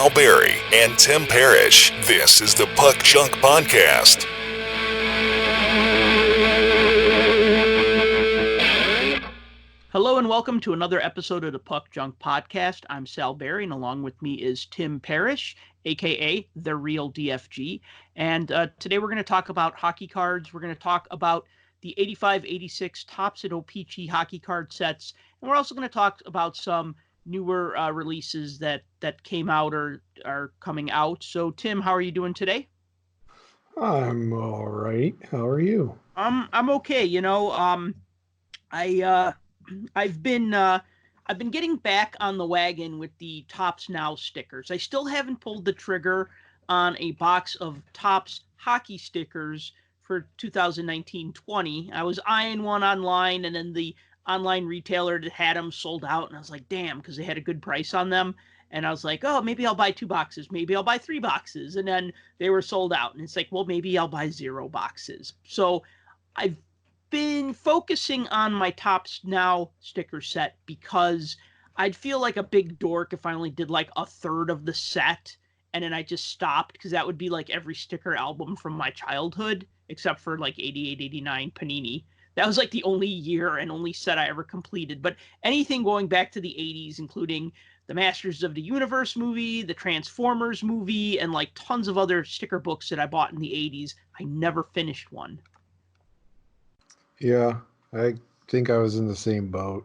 Sal Berry and Tim Parish. This is the Puck Junk Podcast. Hello and welcome to another episode of the Puck Junk Podcast. I'm Sal Berry, and along with me is Tim Parish, aka The Real DFG. And today we're going to talk about hockey cards. We're going to talk about the 85-86 Topps and O-Pee-Chee hockey card sets. And we're also going to talk about some newer releases that came out or are coming out. So, Tim, how are you doing today? I'm all right. How are you? I'm okay. I've been getting back on the wagon with the Topps Now stickers. I still haven't pulled the trigger on a box of Topps hockey stickers for 2019-20. I was eyeing one online, and then the online retailer that had them sold out, and I was like, damn, because they had a good price on them. And I was like, oh, maybe I'll buy 2 boxes. Maybe I'll buy 3 boxes. And then they were sold out. And it's like, well, maybe I'll buy 0 boxes. So I've been focusing on my Topps Now sticker set because I'd feel like a big dork if I only did like a third of the set and then I just stopped, because that would be like every sticker album from my childhood except for like 88, 89 Panini. That was like the only year and only set I ever completed. But anything going back to the 80s, including the Masters of the Universe movie, the Transformers movie, and like tons of other sticker books that I bought in the 80s, I never finished one. Yeah, I think I was in the same boat.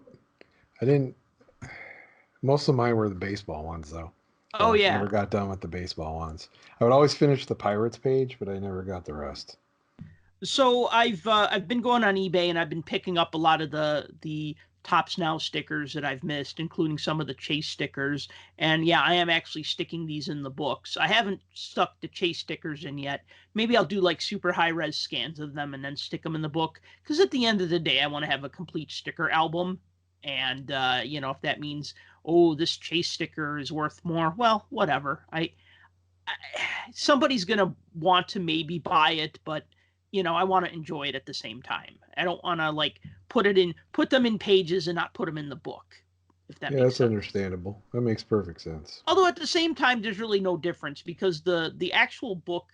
Most of mine were the baseball ones, though. Oh, yeah. I never got done with the baseball ones. I would always finish the Pirates page, but I never got the rest. So I've been going on eBay, and I've been picking up a lot of the Topps Now stickers that I've missed, including some of the Chase stickers. And yeah, I am actually sticking these in the books. I haven't stuck the Chase stickers in yet. Maybe I'll do like super high res scans of them and then stick them in the book. Because at the end of the day, I want to have a complete sticker album. And, if that means, oh, this Chase sticker is worth more, well, whatever. Somebody's going to want to maybe buy it, but I want to enjoy it at the same time. I don't want to like put them in pages and not put them in the book. If that makes sense. That's understandable. That makes perfect sense. Although at the same time, there's really no difference because the actual book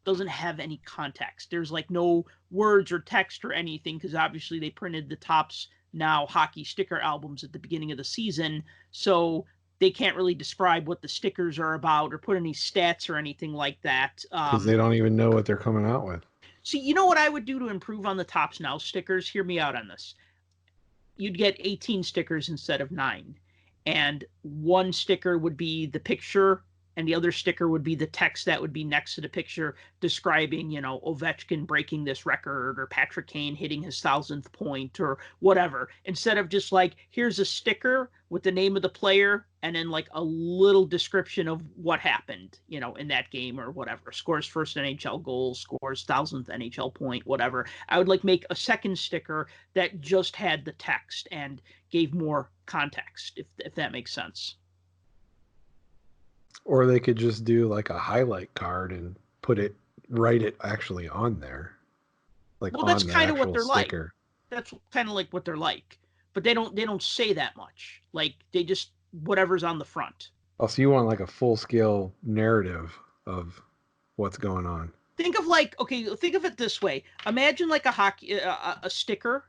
doesn't have any context. There's like no words or text or anything, because obviously they printed the Topps Now hockey sticker albums at the beginning of the season. So they can't really describe what the stickers are about or put any stats or anything like that. Because they don't even know what they're coming out with. See, you know what I would do to improve on the Topps Now stickers? Hear me out on this. You'd get 18 stickers instead of 9. And one sticker would be the picture, and the other sticker would be the text that would be next to the picture describing, Ovechkin breaking this record or Patrick Kane hitting his 1,000th point or whatever. Instead of just like, here's a sticker with the name of the player and then like a little description of what happened, in that game or whatever. Scores first NHL goal, scores 1,000th NHL point, whatever. I would like make a second sticker that just had the text and gave more context, if that makes sense. Or they could just do like a highlight card and write it actually on there. Well, that's kind of what they're sticker. Like. That's kind of like what they're like. But they don't say that much. Like they just whatever's on the front. Oh, so you want like a full-scale narrative of what's going on. Think of it this way. Imagine like a sticker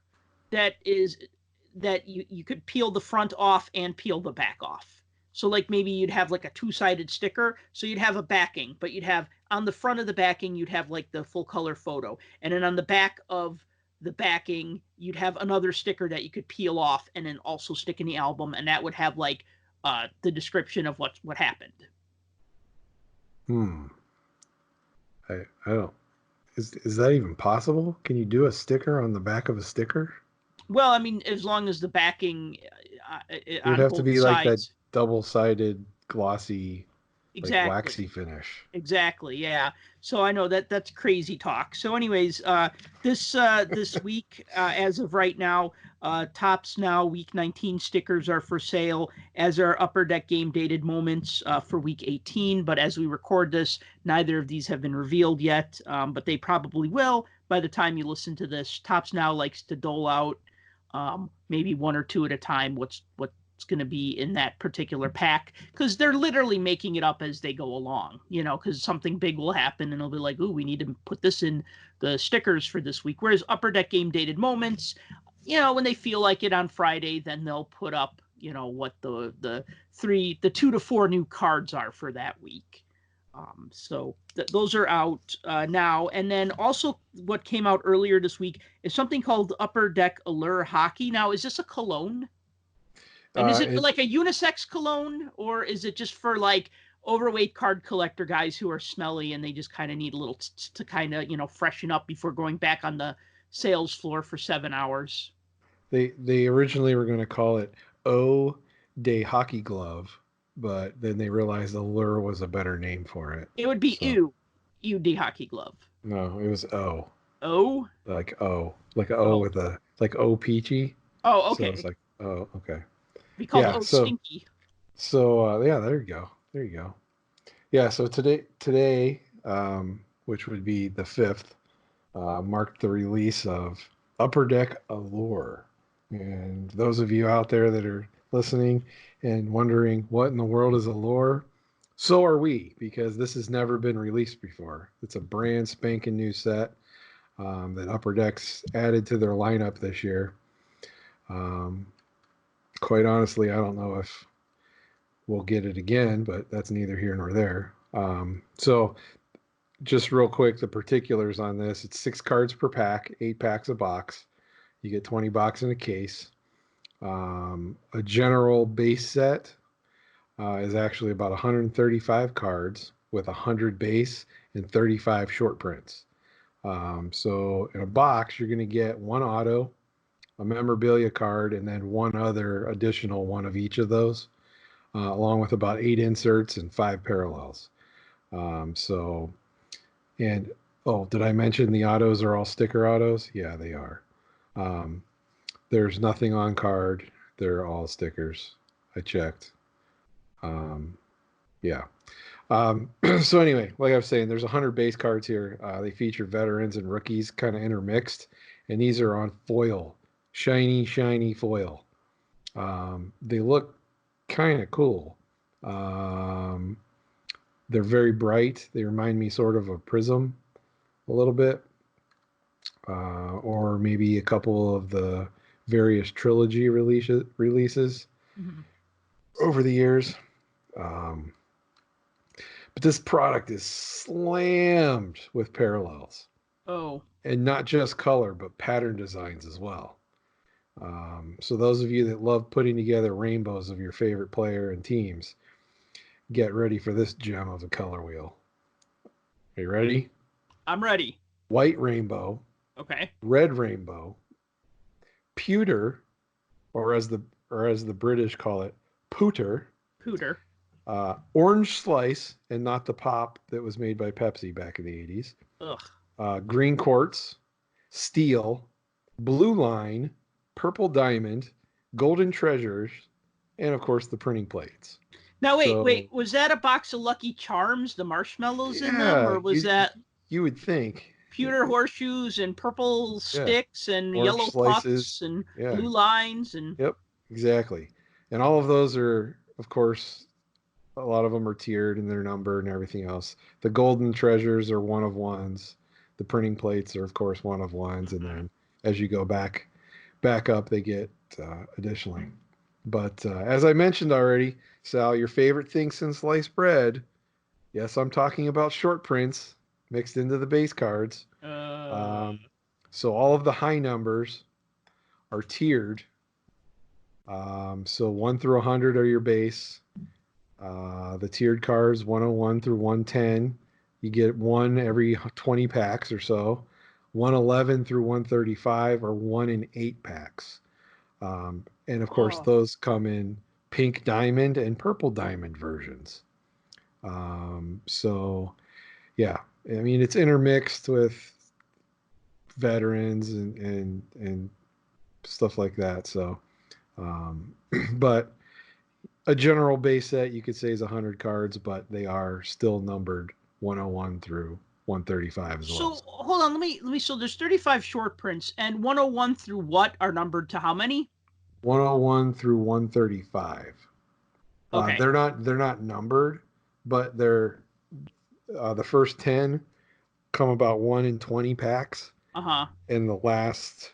that you could peel the front off and peel the back off. So like maybe you'd have like a 2-sided sticker. So you'd have a backing, but you'd have on the front of the backing, you'd have like the full color photo. And then on the back of the backing, you'd have another sticker that you could peel off and then also stick in the album. And that would have like the description of what happened. I don't. Is that even possible? Can you do a sticker on the back of a sticker? Well, I mean, as long as the backing it would have to be sides. Like that double-sided glossy, exactly. Like waxy finish. Exactly, yeah. So I know that's crazy talk. So anyways, this week, as of right now, Topps Now Week 19 stickers are for sale, as are Upper Deck Game Dated Moments for Week 18. But as we record this, neither of these have been revealed yet, but they probably will by the time you listen to this. Topps Now likes to dole out maybe 1 or 2 at a time what what's going to be in that particular pack, because they're literally making it up as they go along, because something big will happen and they'll be like, ooh, we need to put this in the stickers for this week. Whereas Upper Deck Game Dated Moments, when they feel like it on Friday, then they'll put up, what the 2 to 4 new cards are for that week. So those are out now. And then also what came out earlier this week is something called Upper Deck Allure Hockey. Now, is this a cologne? And is it like a unisex cologne, or is it just for like overweight card collector guys who are smelly and they just kind of need a little to kind of, freshen up before going back on the sales floor for 7 hours? They originally were going to call it O-Day Hockey Glove, but then they realized Allure was a better name for it. It would be U-D Hockey Glove. No, it was O. O? Like O. Like O with a, like O-Pee-Chee. Oh, okay. So it's like, oh, okay. We call it Stinky. So, yeah, there you go. There you go. Yeah, so today, which would be the 5th, marked the release of Upper Deck Allure. And those of you out there that are listening and wondering what in the world is Allure, so are we, because this has never been released before. It's a brand spanking new set that Upper Deck's added to their lineup this year. Quite honestly, I don't know if we'll get it again, but that's neither here nor there. So just real quick, the particulars on this: it's 6 cards per pack, 8 packs a box. You get 20 box in a case. A general base set is actually about 135 cards with 100 base and 35 short prints. So in a box, you're going to get 1 auto, a memorabilia card, and then 1 other additional one of each of those, along with about 8 inserts and 5 parallels. Did I mention the autos are all sticker autos? Yeah, they are. There's nothing on card. They're all stickers. I checked. Yeah. So anyway, like I was saying, there's 100 base cards here. They feature veterans and rookies kind of intermixed, and these are on foil, shiny foil. They look kind of cool. They're very bright. They remind me sort of a Prism a little bit, or maybe a couple of the various trilogy releases over the years. But this product is slammed with parallels. Oh. And not just color, but pattern designs as well. So those of you that love putting together rainbows of your favorite player and teams, get ready for this gem of a color wheel. Are you ready? I'm ready. White rainbow. Okay. Red rainbow. Pewter, or as the British call it, pooter. Pooter. Orange slice, and not the pop that was made by Pepsi back in the 80s. Ugh. Green quartz, steel, blue line, purple diamond, golden treasures, and of course the printing plates. Now wait, was that a box of Lucky Charms, the marshmallows in them, or was that? You would think. Pewter horseshoes and purple sticks and orange yellow slices pucks and blue lines and. Yep, exactly. And all of those are, of course, a lot of them are tiered in their number and everything else. The golden treasures are 1 of 1s. The printing plates are, of course, 1 of 1s, and then as you go back up, they get additionally. But as I mentioned already, Sal, your favorite thing since sliced bread. Yes, I'm talking about short prints mixed into the base cards. So all of the high numbers are tiered. So 1 through 100 are your base. The tiered cards, 101 through 110. You get 1 every 20 packs or so. 111 through 135 are 1 in 8 packs. And of course, those come in pink diamond and purple diamond versions. So, yeah, I mean, it's intermixed with veterans and stuff like that. So, but a general base set you could say is 100 cards, but they are still numbered 101 through 135 as well. So hold on, let me. So there's 35 short prints, and 101 through what are numbered to how many? 101 through 135. Okay. They're not numbered, but they're the first 10 come about 1 in 20 packs, Uh-huh. and the last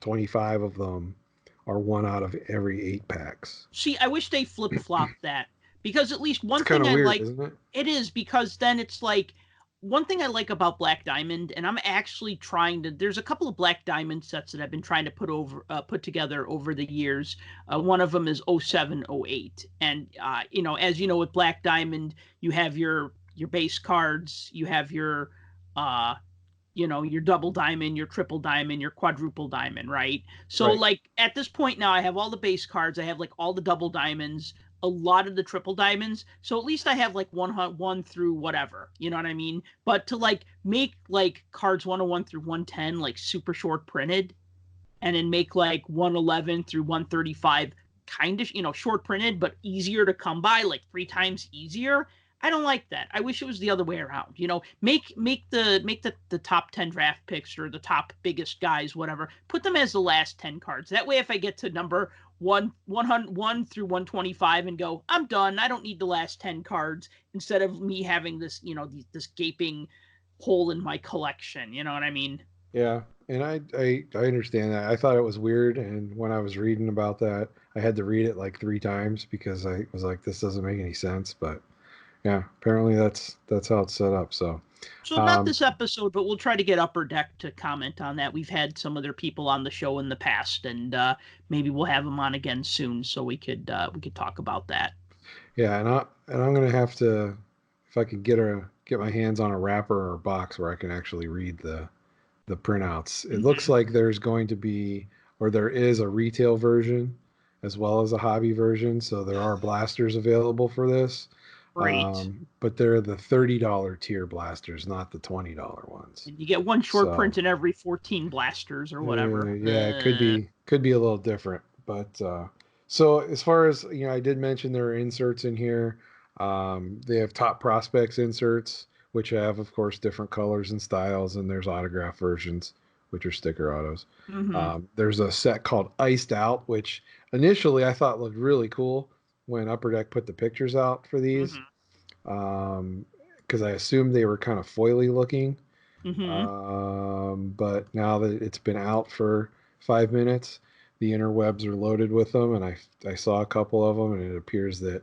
25 of them are 1 out of every 8 packs. See, I wish they flip-flopped that, because at least It's one kind thing of I weird, like, isn't it? it is, because then it's like, one thing I like about Black Diamond, and I'm actually trying to, there's a couple of Black Diamond sets that I've been trying to put together over the years. One of them is 07, 08. And, as you know, with Black Diamond, you have your base cards, you have uh, your double diamond, your triple diamond, your quadruple diamond, right? So Right. like at this point now I have all the base cards, I have like all the double diamonds, a lot of the triple diamonds. So at least I have like one through whatever, you know what I mean? But to like make like cards 101 through 110 like super short printed, and then make like 111 through 135 kind of, short printed, but easier to come by, like 3 times easier. I don't like that. I wish it was the other way around. Make the top 10 draft picks or the top biggest guys, whatever. Put them as the last 10 cards. That way, if I get to number 1 through 125 and go, I'm done. I don't need the last 10 cards. Instead of me having this, this gaping hole in my collection. You know what I mean? Yeah, and I understand that. I thought it was weird, and when I was reading about that, I had to read it like 3 times because I was like, this doesn't make any sense. But yeah, apparently that's how it's set up. So, So not um, this episode, but we'll try to get Upper Deck to comment on that. We've had some other people on the show in the past, and maybe we'll have them on again soon, so we could talk about that. yeah, I'm gonna have to, if I could get my hands on a wrapper or a box where I can actually read the printouts. It looks Mhm. like there's going to be, or there is, a retail version as well as a hobby version. So there are blasters available for this, Great. but they're the $30 tier blasters, not the $20 ones. And you get one short So print in every 14 blasters or whatever. yeah, it could be a little different, but so as far as I did mention there are inserts in here. They have top prospects inserts, which have, of course, different colors and styles, and there's autograph versions, which are sticker autos. Mm-hmm. There's a set called Iced Out, which initially I thought looked really cool when Upper Deck put the pictures out for these, Mm-hmm. because I assumed they were kind of foily looking. Mm-hmm. But now that it's been out for 5 minutes, the interwebs are loaded with them, and I saw a couple of them, and it appears that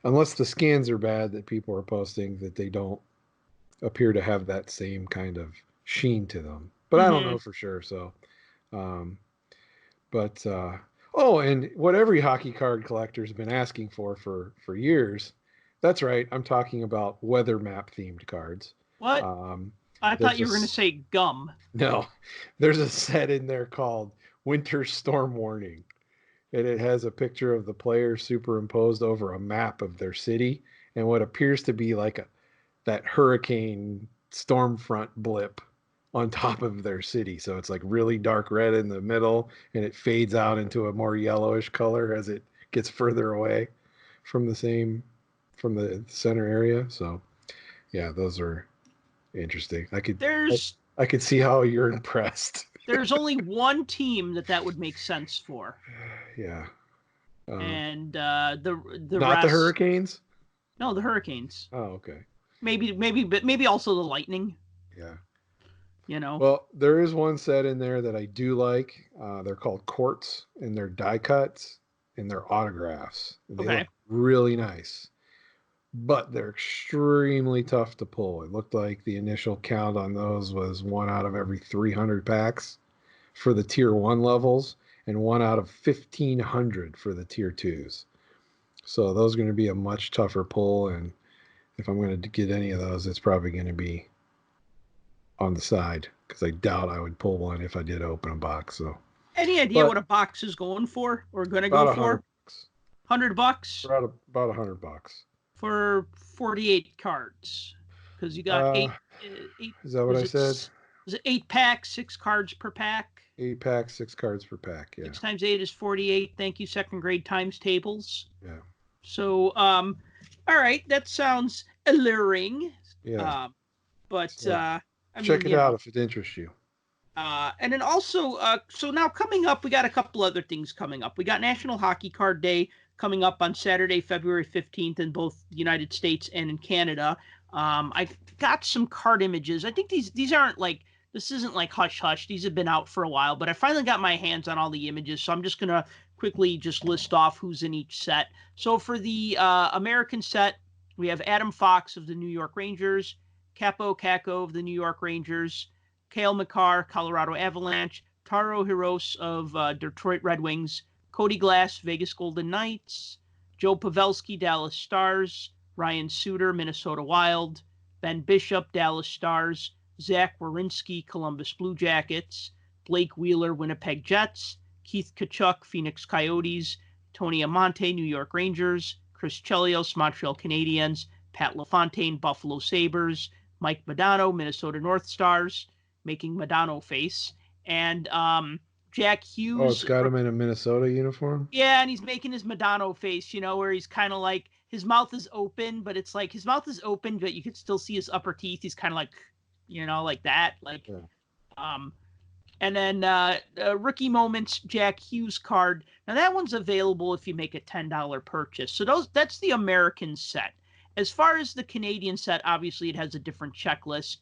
unless the scans are bad that people are posting, that they don't appear to have that same kind of sheen to them. But I don't Mm-hmm. know for sure. So, um, but oh, and what every hockey card collector's been asking for years. That's right. I'm talking about weather map themed cards. What? Um, I thought there's you a were going to say gum. no, there's a set in there called Winter Storm Warning, and it has a picture of the players superimposed over a map of their city and what appears to be like that hurricane storm front blip on top of their city. So it's like really dark red in the middle, and it fades out into a more yellowish color as it gets further away from the center area. So yeah, those are interesting. I, There's I could see how you're impressed. there's only one team that would make sense for, Yeah. Um, and the Not the rest. Hurricanes. No, the Hurricanes. Oh, okay. But maybe also the Lightning. Yeah. You know. Well, there is one set in there that I do like. They're called quartz, and they're die cuts, and they're autographs. And they look Okay. really nice, but they're extremely tough to pull. It looked like the initial count on those was 1 out of every 300 packs for the tier 1 levels, and 1 out of 1,500 for the tier 2s. So those are going to be a much tougher pull, and if I'm going to get any of those, it's probably going to be on the side because I doubt I would pull one if I did open a box. So, Any idea what but a box is going for or going to about go a hundred for? bucks, $100 about $100. for 48 cards, because you got Uh, eight. is that what Was I it said? was it 8 packs, 6 cards per pack? 8 packs, 6 cards per pack. Yeah, 6 times 8 is 48. Thank you, second grade times tables. yeah, So, all right, that sounds alluring. yeah. Um, but So I check mean, it out if it interests you. And then also, so now coming up, we got a couple other things coming up. We got National Hockey Card Day coming up on Saturday, February 15th in both the United States and in Canada. I've got some card images. I think these aren't like, this isn't like hush hush. These have been out for a while, but I finally got my hands on all the images. So I'm just going to quickly just list off who's in each set. So for the American set, we have Adam Fox of the New York Rangers, Capo Caco of the New York Rangers, Cale Makar, Colorado Avalanche, Taro Hiroshi of Detroit Red Wings, Cody Glass, Vegas Golden Knights, Joe Pavelski, Dallas Stars, Ryan Suter, Minnesota Wild, Ben Bishop, Dallas Stars, Zach Werenski, Columbus Blue Jackets, Blake Wheeler, Winnipeg Jets, Keith Tkachuk, Phoenix Coyotes, Tony Amonte, New York Rangers, Chris Chelios, Montreal Canadiens, Pat LaFontaine, Buffalo Sabres, Mike Modano, Minnesota North Stars, making Modano face, and Jack Hughes. Oh, it's got him in a Minnesota uniform? Yeah, and he's making his Modano face, where he's kind of like, his mouth is open, but it's like his mouth is open, but you could still see his upper teeth. He's kind of like, like that. Like, yeah. And then Rookie Moments Jack Hughes card. Now that one's available if you make a $10 purchase. So that's the American set. As far as the Canadian set, obviously it has a different checklist.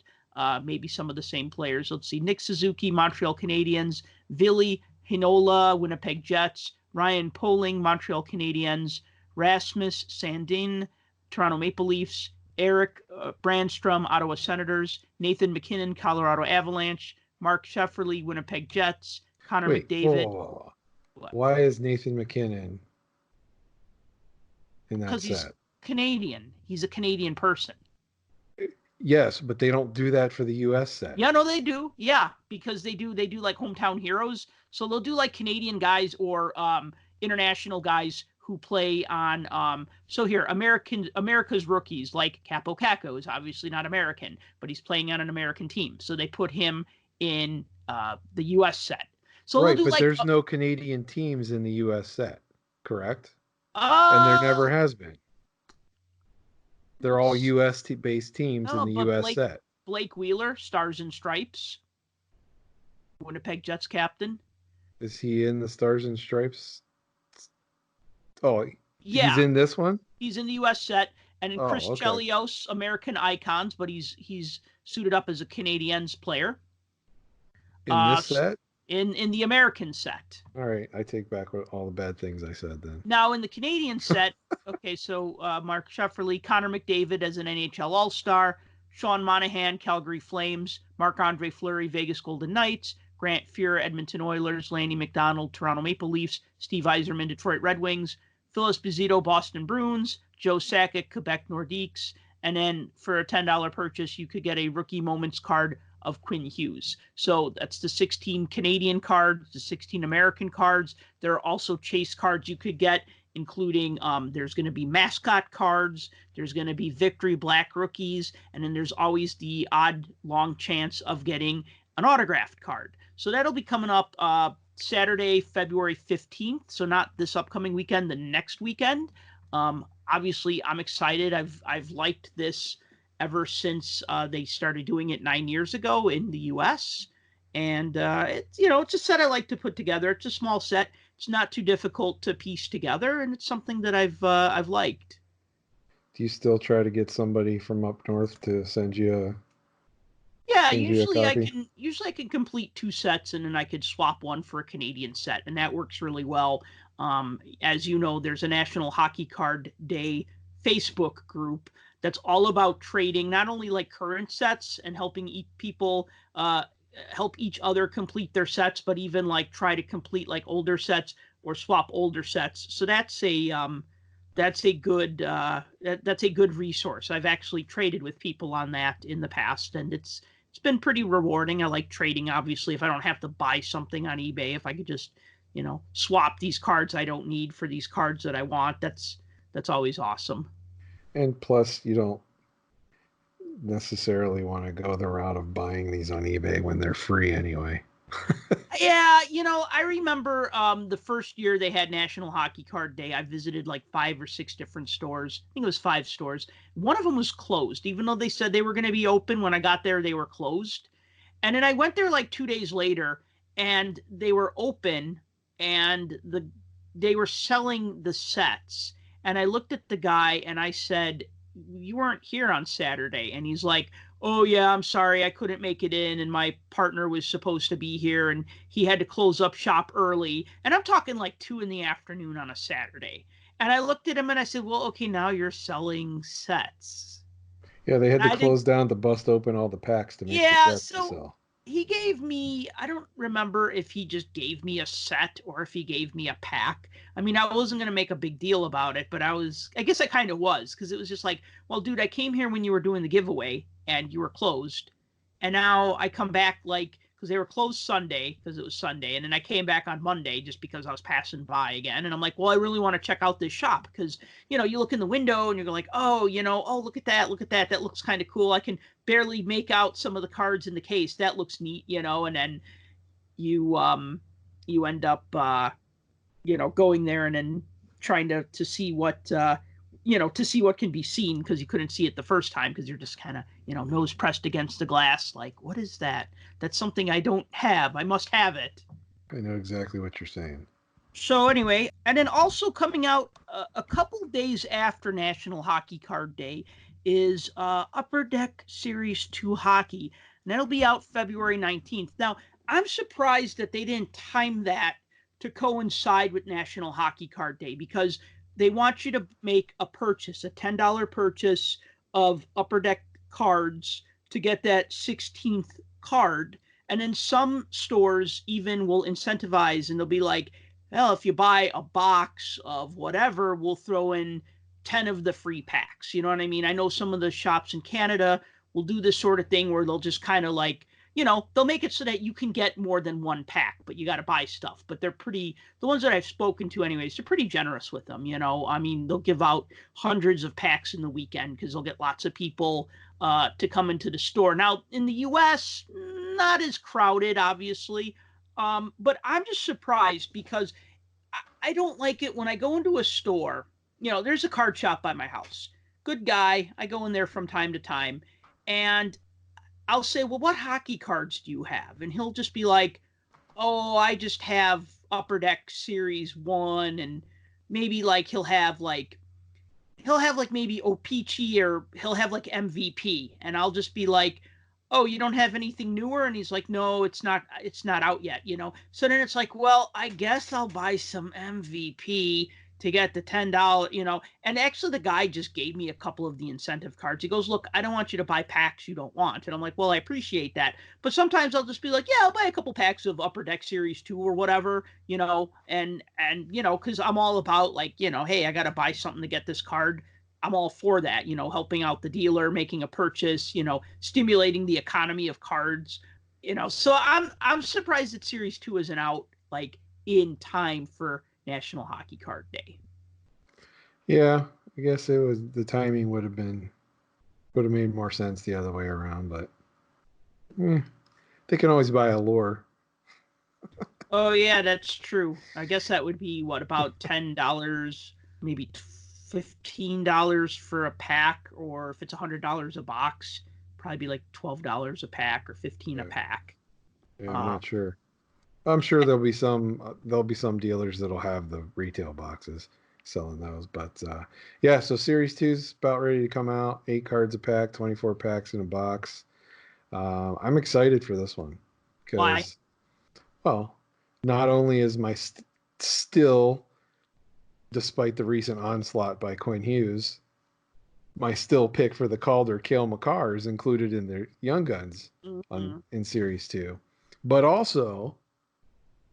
Maybe some of the same players. Let's see. Nick Suzuki, Montreal Canadiens. Ville Heinola, Winnipeg Jets. Ryan Poling, Montreal Canadiens. Rasmus Sandin, Toronto Maple Leafs. Eric Brandstrom, Ottawa Senators. Nathan McKinnon, Colorado Avalanche. Mark Shefferly, Winnipeg Jets. Connor McDavid. Whoa. Why is Nathan McKinnon in that set? Because he's Canadian. He's a Canadian person. Yes, but they don't do that for the U.S. set. Yeah, no, they do. Yeah, because they do like hometown heroes. So they'll do like Canadian guys or international guys who play on. So here, America's rookies, like Capo Caco is obviously not American, but he's playing on an American team. So they put him in the U.S. set. So right, but there's no Canadian teams in the U.S. set, correct? And there never has been. They're all U.S.-based teams in the U.S. set. Blake Wheeler, Stars and Stripes, Winnipeg Jets captain. Is he in the Stars and Stripes? Oh, yeah. He's in this one? He's in the U.S. set. And in Chris Chelios, American Icons, but he's suited up as a Canadiens player. In this set? In the American set. All right, I take back all the bad things I said then. Now in the Canadian set, okay, so Mark Shefferly, Connor McDavid as an NHL All-Star, Sean Monahan, Calgary Flames, Marc-Andre Fleury, Vegas Golden Knights, Grant Fuhr, Edmonton Oilers, Lanny McDonald, Toronto Maple Leafs, Steve Yzerman, Detroit Red Wings, Phil Esposito, Boston Bruins, Joe Sakic, Quebec Nordiques, and then for a $10 purchase, you could get a Rookie Moments card of Quinn Hughes. So that's the 16 Canadian cards, the 16 American cards. There are also chase cards you could get, including there's going to be mascot cards, there's going to be Victory Black rookies, and then there's always the odd long chance of getting an autographed card. So that'll be coming up Saturday, February 15th. So not this upcoming weekend, the next weekend. Obviously, I'm excited. I've liked this ever since they started doing it 9 years ago in the U.S. And it's a set I like to put together. It's a small set. It's not too difficult to piece together, and it's something that I've liked. Do you still try to get somebody from up north to send you a? Yeah, usually I can complete 2 sets, and then I could swap one for a Canadian set, and that works really well. As you know, there's a National Hockey Card Day Facebook group that's all about trading, not only like current sets and helping people help each other complete their sets, but even like try to complete like older sets or swap older sets. So that's a good resource. I've actually traded with people on that in the past, and it's been pretty rewarding. I like trading, obviously, if I don't have to buy something on eBay, if I could just, swap these cards I don't need for these cards that I want, that's always awesome. And plus, you don't necessarily want to go the route of buying these on eBay when they're free anyway. Yeah, I remember the first year they had National Hockey Card Day, I visited like 5 or 6 different stores. I think it was 5 stores. One of them was closed, even though they said they were going to be open. When I got there, they were closed. And then I went there like 2 days later, and they were open, and they were selling the sets. And I looked at the guy and I said, "You weren't here on Saturday." And he's like, "Oh yeah, I'm sorry, I couldn't make it in, and my partner was supposed to be here, and he had to close up shop early." And I'm talking like 2 in the afternoon on a Saturday. And I looked at him and I said, "Well, okay, now you're selling sets." Yeah, they had And to I didn't. close down to bust open all the packs to make the Yeah, sets to so sell. he gave me, I don't remember if he just gave me a set or if he gave me a pack. I mean, I wasn't going to make a big deal about it, but I guess I kind of was, because it was just like, well, dude, I came here when you were doing the giveaway and you were closed. And now I come back like, because they were closed Sunday because it was Sunday. And then I came back on Monday just because I was passing by again. And I'm like, well, I really want to check out this shop because, you look in the window and you're like, oh, oh, look at that. Look at that. That looks kind of cool. I can barely make out some of the cards in the case. That looks neat, and then you end up going there and then trying to see what to see what can be seen, because you couldn't see it the first time because you're just kind of nose pressed against the glass like, what is that? That's something I don't have. I must have it. I know exactly what you're saying. So anyway, and then also coming out a couple days after National Hockey Card Day is Upper Deck Series 2 Hockey, and that'll be out February 19th. Now, I'm surprised that they didn't time that to coincide with National Hockey Card Day, because they want you to make a purchase, a $10 purchase of Upper Deck cards to get that 16th card. And then some stores even will incentivize, and they'll be like, well, if you buy a box of whatever, we'll throw in 10 of the free packs. You know what I mean? I know some of the shops in Canada will do this sort of thing where they'll just kind of like, they'll make it so that you can get more than one pack, but you got to buy stuff. But the ones that I've spoken to anyways, they're pretty generous with them. I mean, they'll give out hundreds of packs in the weekend because they'll get lots of people to come into the store. Now, in the US, not as crowded, obviously. But I'm just surprised because I don't like it when I go into a store. There's a card shop by my house. Good guy. I go in there from time to time, and I'll say, well, what hockey cards do you have? And he'll just be like, oh, I just have Upper Deck Series 1, and maybe like he'll have like maybe O-Pee-Chee, or he'll have like MVP, and I'll just be like, oh, you don't have anything newer? And he's like, no, it's not out yet. So then it's like, well, I guess I'll buy some MVP to get the $10. And actually the guy just gave me a couple of the incentive cards. He goes, look, I don't want you to buy packs you don't want. And I'm like, well, I appreciate that, but sometimes I'll just be like, yeah, I'll buy a couple packs of Upper Deck Series 2 or whatever, and because I'm all about like, hey, I got to buy something to get this card. I'm all for that, helping out the dealer, making a purchase, stimulating the economy of cards, So I'm surprised that Series 2 isn't out like in time for National Hockey Card Day. Yeah, I guess the timing would have made more sense the other way around, but they can always buy Allure. Oh yeah, that's true. I guess that would be what, about $10, maybe $15 for a pack, or if it's $100 a box, probably be like $12 a pack or $15 a pack. Yeah, I'm not sure. I'm sure there'll be some dealers that'll have the retail boxes selling those, but yeah. So Series 2's about ready to come out. 8 cards a pack, 24 packs in a box. I'm excited for this one because, well, not only is my still, despite the recent onslaught by Quinn Hughes, my still pick for the Calder, Cale Makar, is included in their Young Guns in Series 2. But also,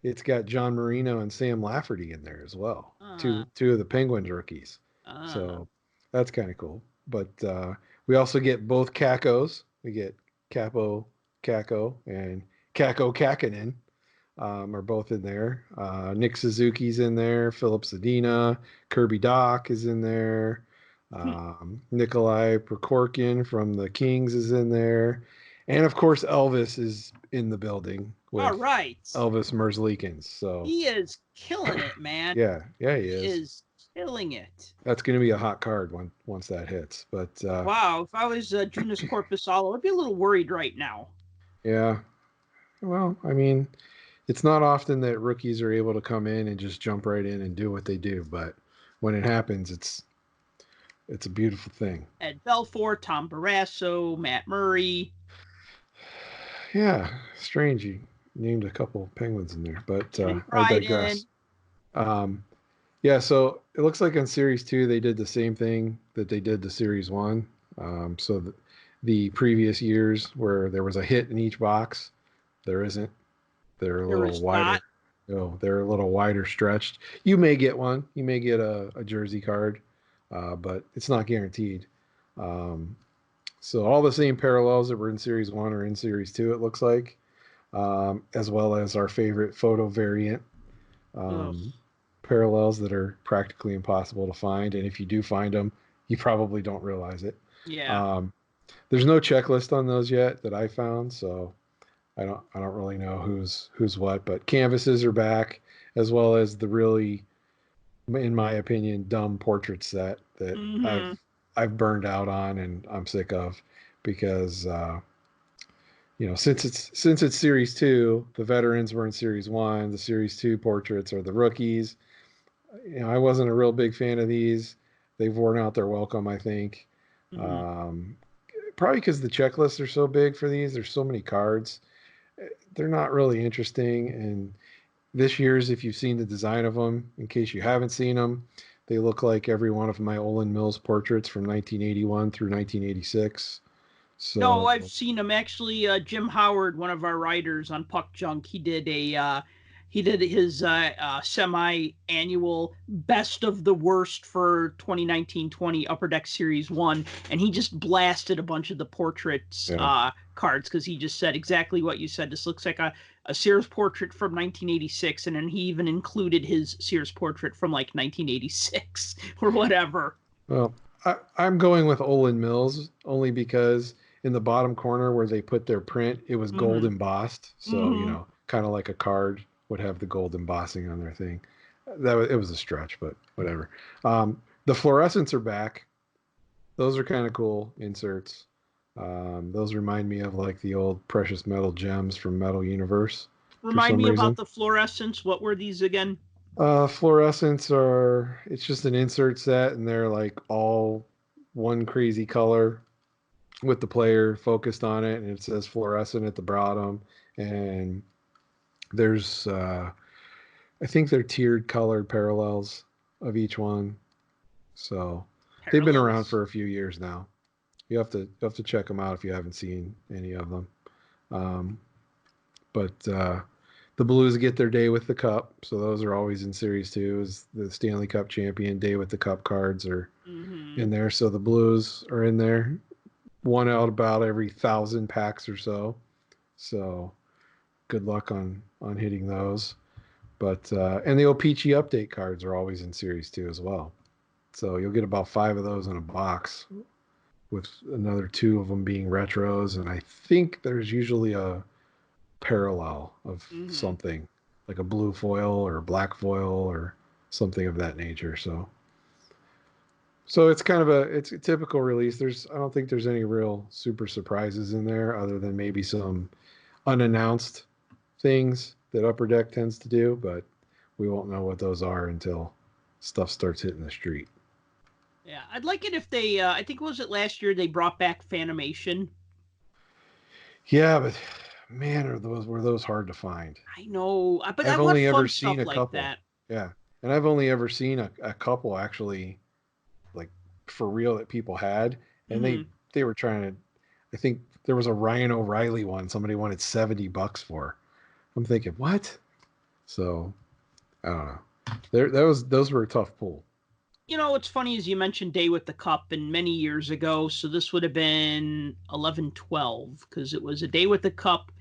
it's got John Marino and Sam Lafferty in there as well. Two of the Penguins rookies. So that's kind of cool. But we also get both Kakos. We get Capo Kako and Kako Kakinen are both in there. Nick Suzuki's in there. Philip Zadina. Kirby Doc is in there. Nikolai Prokhorkin from the Kings is in there. And of course, Elvis is in the building with all right. Elvis Merzlikins. So he is killing it, man. Yeah, he is killing it. That's going to be a hot card once that hits. But wow, if I was Jonas Korpisalo, I'd be a little worried right now. Yeah, Well, I mean, it's not often that rookies are able to come in and just jump right in and do what they do, but when it happens, it's a beautiful thing. Ed Belfour, Tom Barrasso, Matt Murray. Yeah, strange you named a couple Penguins in there, but Kevin I Dryden. digress. Um, yeah, so it looks like in Series 2 they did the same thing that they did to Series 1. So the previous years where there was a hit in each box, there isn't. They're a There little is not. wider. No, they're a little wider stretched. You may get one. You may get a jersey card, but it's not guaranteed. Um, so all the same parallels that were in Series 1 are in Series 2, it looks like, as well as our favorite photo variant Ugh. parallels that are practically impossible to find. And if you do find them, you probably don't realize it. Yeah. Um, there's no checklist on those yet that I found, so I don't really know who's what, but canvases are back, as well as the really, in my opinion, dumb portrait set that Mm-hmm. I've burned out on and I'm sick of because since it's Series 2, the veterans were in Series 1, the Series 2 portraits are the rookies. I wasn't a real big fan of these. They've worn out their welcome, I think. Mm-hmm. Um, Probably because the checklists are so big for these. There's so many cards. They're not really interesting. And this year's, if you've seen the design of them, in case you haven't seen them, they look like every one of my Olin Mills portraits from 1981 through 1986. No, So, I've seen him actually. Jim Howard, one of our writers on Puck Junk, he did his semi-annual best of the worst for 2019-20 Upper Deck Series 1, and he just blasted a bunch of the portraits yeah. cards because he just said exactly what you said. This looks like a Sears portrait from 1986, and then he even included his Sears portrait from like 1986 or whatever. Well, I'm going with Olin Mills only because in the bottom corner where they put their print, it was gold Mm-hmm. embossed. So, Mm-hmm. kind of like a card would have the gold embossing on their thing. It was a stretch, but whatever. The fluorescents are back. Those are kind of cool inserts. Those remind me of like the old precious metal gems from Metal Universe for Remind some me about reason. the fluorescents. What were these again? Fluorescents it's just an insert set and they're like all one crazy color with the player focused on it, and it says fluorescent at the bottom. And there's, I think they're tiered colored parallels of each one. So they've been around Parallels. for a few years now. You have to check them out if you haven't seen any of them. Um, but the Blues get their day with the cup, so those are always in Series 2. Is the Stanley Cup champion day with the cup cards are Mm-hmm. in there, so the Blues are in there. One out about every 1,000 packs or so. So good luck on hitting those. But and the O-Pee-Chee update cards are always in Series 2 as well. So you'll get about 5 of those in a box, with another 2 of them being retros, and I think there's usually a parallel of Mm-hmm. something like a blue foil or a black foil or something of that nature. So it's a typical release. I don't think there's any real super surprises in there other than maybe some unannounced things that Upper Deck tends to do, but we won't know what those are until stuff starts hitting the street. Yeah, I'd like it if they. I think was it last year they brought back Fanimation. Yeah, but man, were those hard to find. I know, but I I've want only ever fun seen stuff a like couple. that. Yeah. And I've only ever seen a couple actually like for real that people had, and Mm-hmm. they were trying to. I think there was a Ryan O'Reilly one somebody wanted $70 for. I'm thinking what? So I don't know. Those were a tough pull. You know, what's funny is you mentioned Day with the Cup, and many years ago, so this would have been 11-12 because it was a Day with the Cup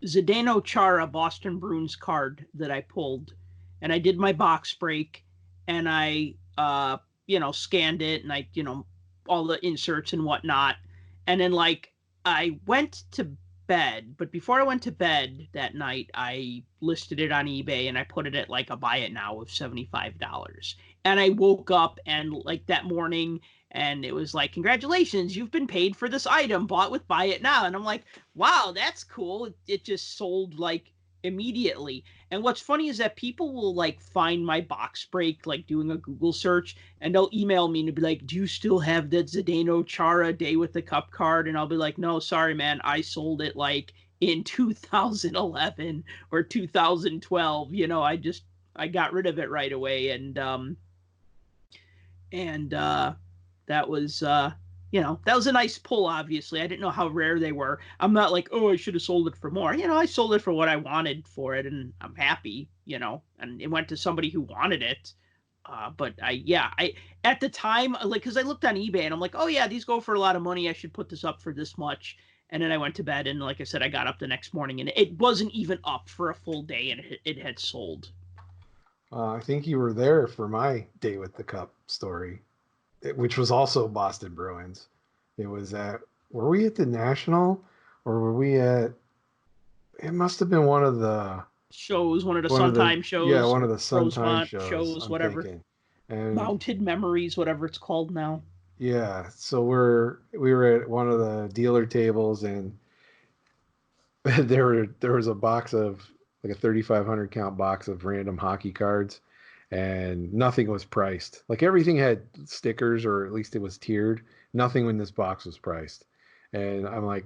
Zdeno Chara Boston Bruins card that I pulled, and I did my box break, and I scanned it, and I all the inserts and whatnot, and then like I went to bed, but before I went to bed that night, I listed it on eBay and I put it at like a buy it now of $75. And I woke up and like that morning and it was like, congratulations, you've been paid for this item, bought with buy it now. And I'm like, wow, that's cool. It just sold like immediately. And what's funny is that people will like find my box break, like doing a Google search, and they'll email me and be like, do you still have that Zdeno Chara Day with the Cup card? And I'll be like, no, sorry, man, I sold it like in 2011 or 2012. I got rid of it right away. And that was that was a nice pull. Obviously, I didn't know how rare they were. I'm not like, oh, I should have sold it for more. I sold it for what I wanted for it, and I'm happy. And it went to somebody who wanted it. But I at the time, like, because I looked on eBay and I'm like, oh yeah, these go for a lot of money. I should put this up for this much. And then I went to bed, and like I said, I got up the next morning, and it wasn't even up for a full day, and it had sold. I think you were there for my Day with the Cup story, which was also Boston Bruins. It was were we at the National, or were we at, it must have been one of the shows, one of the Sun-Time shows. Yeah, one of the Sun-Time shows, whatever. And Mounted Memories, whatever it's called now. Yeah, so we were at one of the dealer tables, and there was a box of, like, a 3,500 count box of random hockey cards, and nothing was priced. Like, everything had stickers, or at least it was tiered. Nothing in this box was priced. And I'm like,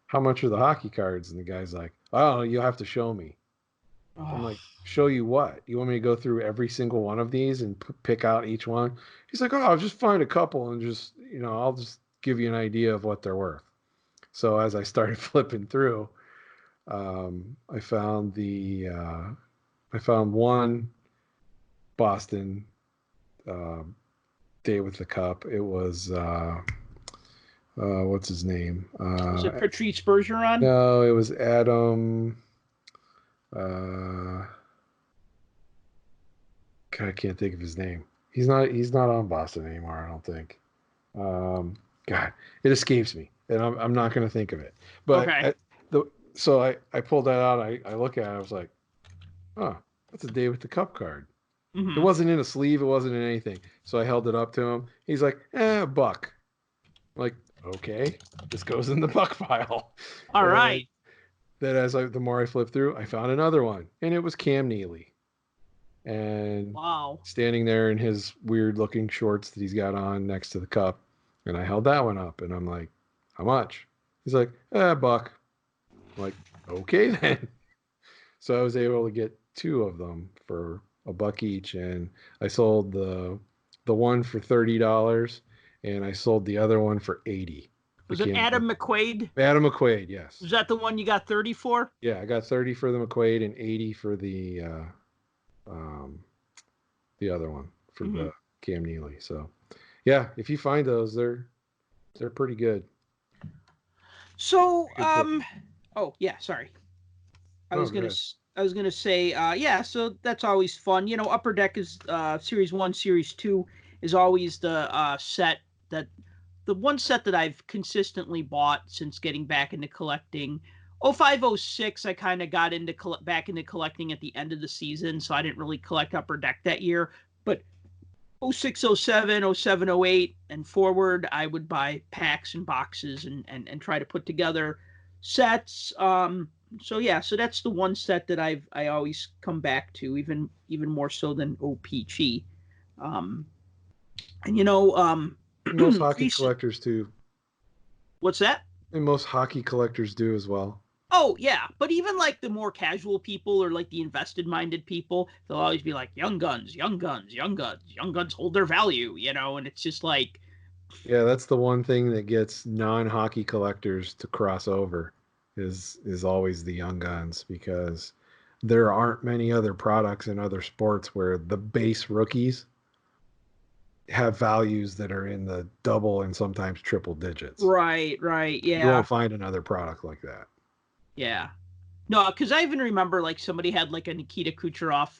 how much are the hockey cards? And the guy's like, oh, you'll have to show me. Oh. I'm like, show you what? You want me to go through every single one of these and pick out each one? He's like, oh, I'll just find a couple and just, I'll just give you an idea of what they're worth. So as I started flipping through, I found one Boston Day with the Cup. It was what's his name? Was it Patrice Bergeron? No, it was Adam. God, I can't think of his name. He's not on Boston anymore, I don't think. God, it escapes me, and I'm not going to think of it. But okay. So I pulled that out. I look at it. I was like, oh, that's a Day with the Cup card. Mm-hmm. It wasn't in a sleeve. It wasn't in anything. So I held it up to him. He's like, $1. I'm like, okay, this goes in the buck pile. All right. Then the more I flipped through, I found another one, and it was Cam Neely. And wow, standing there in his weird looking shorts that he's got on next to the cup. And I held that one up, and I'm like, how much? He's like, $1. I'm like, okay then. So I was able to get 2 of them for $1 each, and I sold the one for $30, and I sold the other one for $80. Was it Adam McQuaid? Adam McQuaid, yes. Was that the one you got 30 for? Yeah, I got 30 for the McQuaid and 80 for the other one for the Cam Neely. So, yeah, if you find those, they're pretty good. So, oh yeah, sorry. I was gonna say, yeah. So that's always fun. Upper Deck is Series 1, Series 2 is always the set that. The one set that I've consistently bought since getting back into collecting. 05-06, I kind of got back into collecting at the end of the season, so I didn't really collect Upper Deck that year. But 06-07, 07-08, and forward, I would buy packs and boxes and try to put together sets. So that's the one set that I always come back to, even more so than O-Pee-Chee. Most hockey collectors too. What's that? And most hockey collectors do as well. Oh, yeah. But even like the more casual people, or like the invested-minded people, they'll always be like, young guns, young guns, young guns. Young guns hold their value, and it's just like... Yeah, that's the one thing that gets non-hockey collectors to cross over is always the young guns, because there aren't many other products in other sports where the base rookies have values that are in the double and sometimes triple digits. Right, yeah. You won't find another product like that. Yeah. No, because I even remember like somebody had like a Nikita Kucherov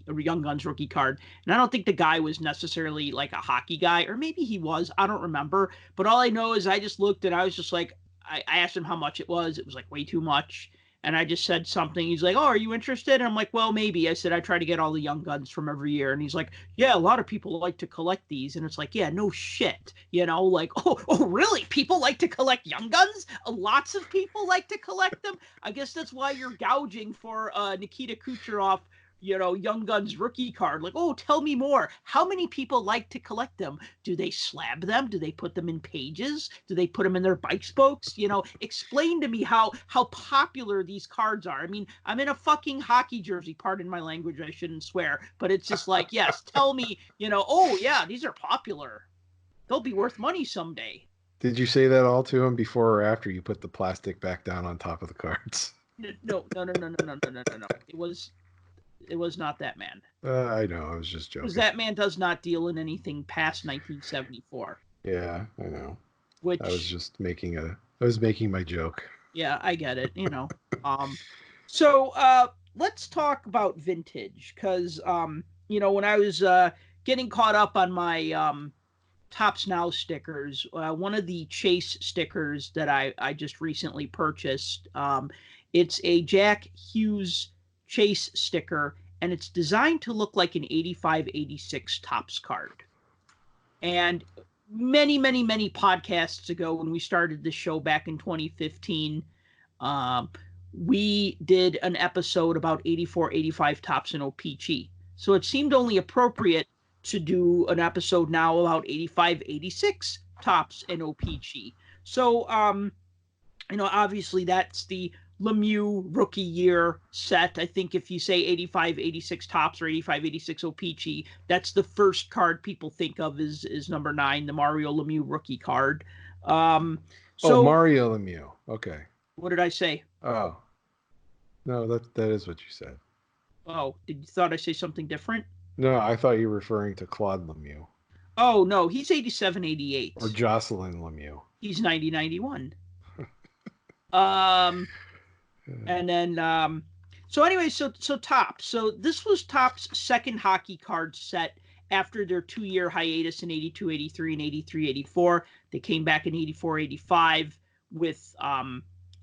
Young Guns rookie card, and I don't think the guy was necessarily like a hockey guy, or maybe he was, I don't remember. But all I know is I just looked and I was just like, I asked him how much it was. It was like way too much. And I just said something. He's like, "Oh, are you interested?" And I'm like, "Well, maybe." I said, "I try to get all the young guns from every year." And he's like, "Yeah, a lot of people like to collect these." And it's like, "Yeah, no shit." Like, oh, really? People like to collect young guns? Lots of people like to collect them. I guess that's why you're gouging for Nikita Kucherov, Young Guns rookie card. Like, oh, tell me more. How many people like to collect them? Do they slab them? Do they put them in pages? Do they put them in their bike spokes? Explain to me how popular these cards are. I mean, I'm in a fucking hockey jersey. Pardon my language. I shouldn't swear, but it's just like, yes, tell me, oh yeah, these are popular. They'll be worth money someday. Did you say that all to him before or after you put the plastic back down on top of the cards? No. It was not that man. I know. I was just joking. Because that man does not deal in anything past 1974. Yeah, I know. Which I was making my joke. Yeah, I get it. So let's talk about vintage, because when I was getting caught up on my Topps Now stickers, one of the Chase stickers that I just recently purchased, it's a Jack Hughes Chase sticker, and it's designed to look like an 85-86 Topps card. And many, many, many podcasts ago, when we started this show back in 2015, we did an episode about 84-85 Topps and O-Pee-Chee. So it seemed only appropriate to do an episode now about 85-86 Topps and O-Pee-Chee. So, obviously that's the Lemieux rookie year set. I think if you say 85-86 Topps or 85-86 O-Pee-Chee, that's the first card people think of is number 9, the Mario Lemieux rookie card. Mario Lemieux. Okay. What did I say? Oh. No, that is what you said. Oh, you thought I say something different? No, I thought you were referring to Claude Lemieux. Oh, no, he's 87-88. Or Jocelyn Lemieux. He's 90-91. And then, so anyway, so Topps. So this was Topps' second hockey card set after their 2-year hiatus in 82-83 and 83-84. They came back in 84-85 with a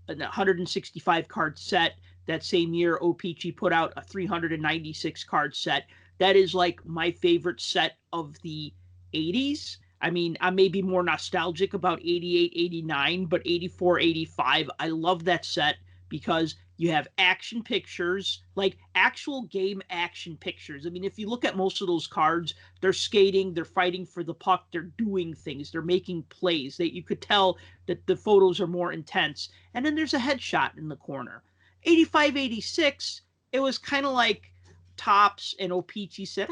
165 card set. That same year, O-Pee-Chee put out a 396 card set. That is like my favorite set of the 80s. I mean, I may be more nostalgic about 88, 89, but 84, 85, I love that set because you have action pictures, like actual game action pictures. I mean, if you look at most of those cards, they're skating, they're fighting for the puck, they're doing things, they're making plays. You could tell that the photos are more intense. And then there's a headshot in the corner. 85, 86, it was kind of like Topps and O-Pee-Chee said,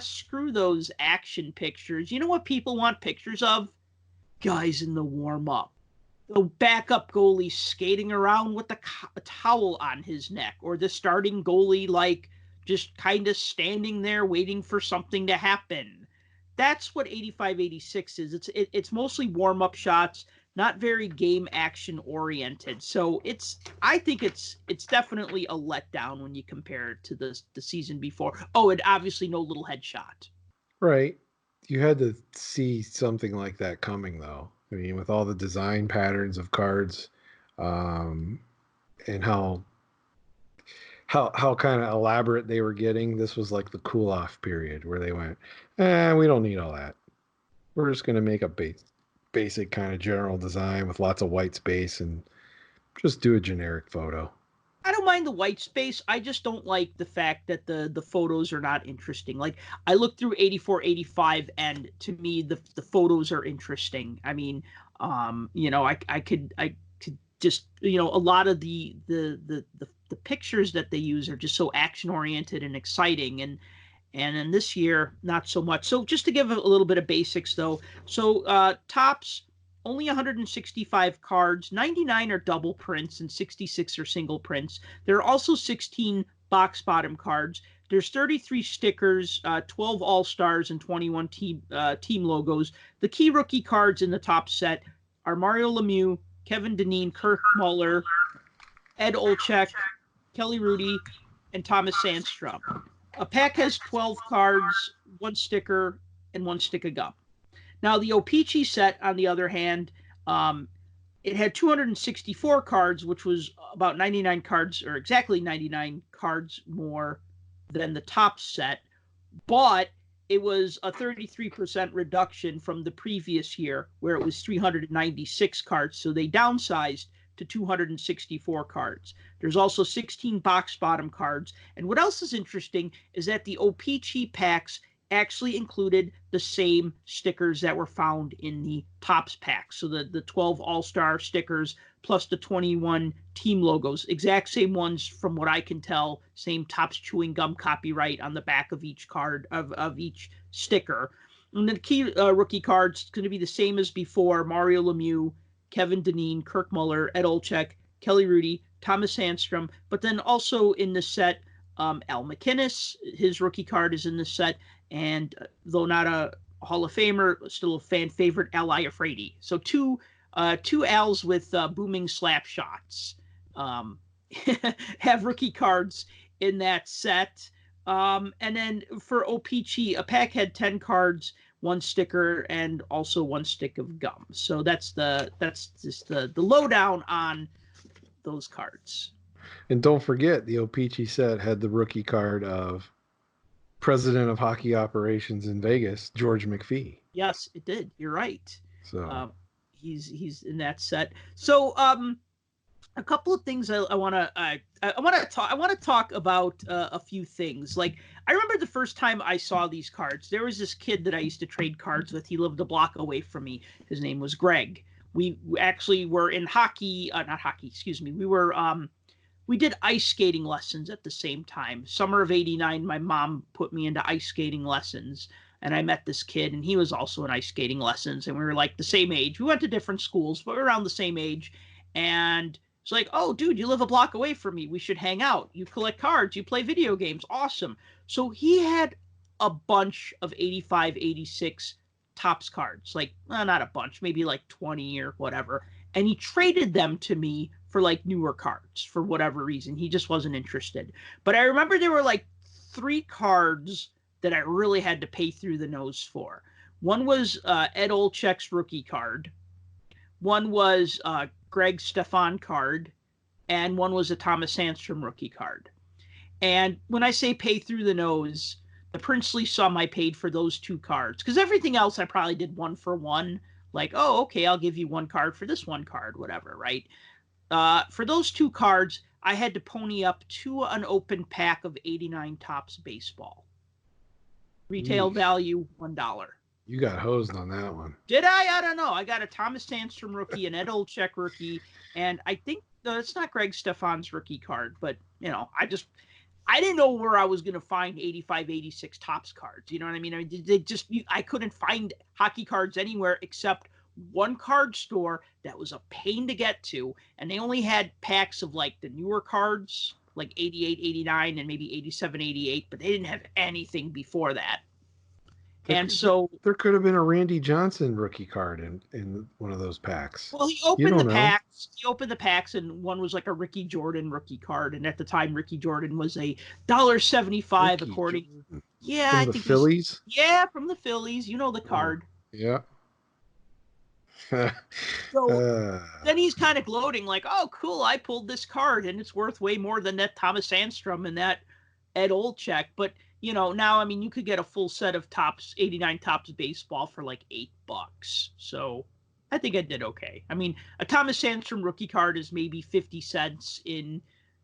screw those action pictures. You know what people want pictures of? Guys in the warm-up. The backup goalie skating around with a towel on his neck, or the starting goalie like just kind of standing there waiting for something to happen. That's what 85-86 is. It's mostly warm-up shots, not very game action oriented. So I think it's definitely a letdown when you compare it to the season before. Oh, and obviously no little headshot. Right. You had to see something like that coming, though. I mean, with all the design patterns of cards, and how kind of elaborate they were getting, this was like the cool off period where they went, we don't need all that. We're just going to make a basic kind of general design with lots of white space and just do a generic photo. I don't mind the white space. I just don't like the fact that the photos are not interesting. Like, I looked through 84, 85, and to me, the photos are interesting. I mean, I could just, a lot of the pictures that they use are just so action oriented and exciting. And then this year, not so much. So just to give a little bit of basics, though. So Topps, only 165 cards, 99 are double prints, and 66 are single prints. There are also 16 box bottom cards. There's 33 stickers, 12 All-Stars, and 21 team logos. The key rookie cards in the Topps set are Mario Lemieux, Kevin Dineen, Kirk Muller, Ed Olczyk, Kelly Rudy, and Thomas Sandstrom. A pack has 12 cards, 1 sticker, and 1 stick of gum. Now, the O-Pee-Chee set, on the other hand, it had 264 cards, which was about 99 cards, or exactly 99 cards more than the top set, but it was a 33% reduction from the previous year where it was 396 cards. So they downsized to 264 cards. There's also 16 box bottom cards. And what else is interesting is that the O-Pee-Chee packs actually included the same stickers that were found in the Topps pack. So the 12 All-Star stickers plus the 21 team logos, exact same ones from what I can tell, same Topps chewing gum copyright on the back of each card, of each sticker. And the key rookie cards going to be the same as before: Mario Lemieux, Kevin Dineen, Kirk Muller, Ed Olczyk, Kelly Hrudey, Thomas Sandstrom, but then also in the set, Al McInnes, his rookie card is in the set, and though not a Hall of Famer, still a fan favorite, Al Iafrate. So two Als with booming slap shots have rookie cards in that set. And then for O-Pee-Chee, a pack had 10 cards, 1 sticker, and also 1 stick of gum. So that's just the lowdown on those cards. And don't forget, the O-Pee-Chee set had the rookie card of President of Hockey Operations in Vegas, George McPhee. Yes, it did. You're right. So he's in that set. So a couple of things I want to talk about a few things. Like, I remember the first time I saw these cards, there was this kid that I used to trade cards with. He lived a block away from me. His name was Greg. We actually were in hockey, not hockey, excuse me. We did ice skating lessons at the same time. Summer of '89, my mom put me into ice skating lessons, and I met this kid, and he was also in ice skating lessons, and we were like the same age. We went to different schools, but we were around the same age. And it's like, oh, dude, you live a block away from me. We should hang out. You collect cards. You play video games. Awesome. So he had a bunch of 85, 86 Topps cards. Like, not a bunch, maybe like 20 or whatever. And he traded them to me for like newer cards for whatever reason. He just wasn't interested. But I remember there were like 3 cards that I really had to pay through the nose for. One was Ed Olczyk's rookie card. One was Greg Stefan card, and one was a Thomas Sandstrom rookie card. And when I say pay through the nose, the princely sum I paid for those 2 cards, because everything else I probably did 1 for 1. Like, oh, okay, I'll give you 1 card for this 1 card, whatever, right? For those 2 cards, I had to pony up to an open pack of 89 Topps baseball. Retail value $1. You got hosed on that one. Did I? I don't know. I got a Thomas Sandstrom rookie, an Ed Olczyk rookie, and I think it's not Greg Stefan's rookie card, but I didn't know where I was going to find 85, 86 Topps cards. You know what I mean? I couldn't find hockey cards anywhere except one card store that was a pain to get to, and they only had packs of like the newer cards, like 88, 89, and maybe 87, 88, but they didn't have anything before that. And so there could have been a Randy Johnson rookie card in one of those packs. Well, he opened the packs. He opened the packs, and one was like a Ricky Jordan rookie card. And at the time, Ricky Jordan was a $1.75 according. Jordan. Yeah, from I the think Phillies. Yeah, from the Phillies. You know the card. Yeah. So then he's kind of gloating, like, "Oh, cool! I pulled this card, and it's worth way more than that Thomas Sandstrom and that Ed Olczyk." But now, I mean, you could get a full set of Topps 89 Topps baseball for like $8. So I think I did okay. I mean, a Thomas Sandstrom rookie card is maybe 50 cents in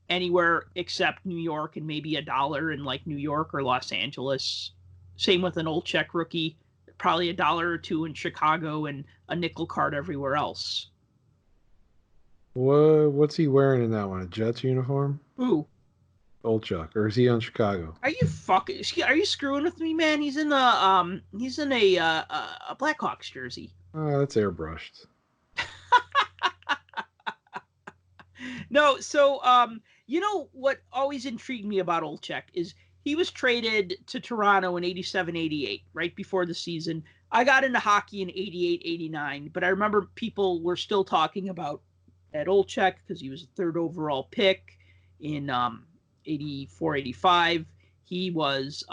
anywhere except New York, and maybe $1 in like New York or Los Angeles. Same with an Olczyk rookie, probably $1 or $2 in Chicago, and a nickel card everywhere else. What's he wearing in that one? A Jets uniform? Ooh. Olczyk, or is he on Chicago? Are you screwing with me, man? He's in a Blackhawks jersey. Oh, that's airbrushed. No, so what always intrigued me about Olczyk is he was traded to Toronto in 87, 88, right before the season. I got into hockey in 88, 89, but I remember people were still talking about Ed Olczyk because he was a 3rd overall pick in 84, 85. He was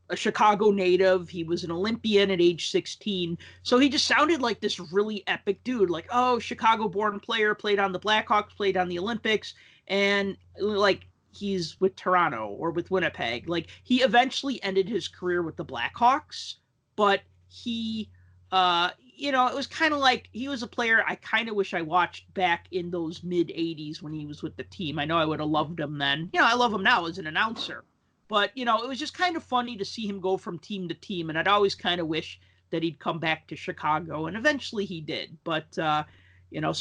a Chicago native. He was an Olympian at age 16. So he just sounded like this really epic dude. Like, oh, Chicago-born player, played on the Blackhawks, played on the Olympics, and like he's with Toronto or with Winnipeg. Like he eventually ended his career with the Blackhawks, but he it was kind of like he was a player I kind of wish I watched back in those mid 80s when he was with the team. I know I would have loved him then. I love him now as an announcer. But, it was just kind of funny to see him go from team to team. And I'd always kind of wish that he'd come back to Chicago. And eventually he did. But, so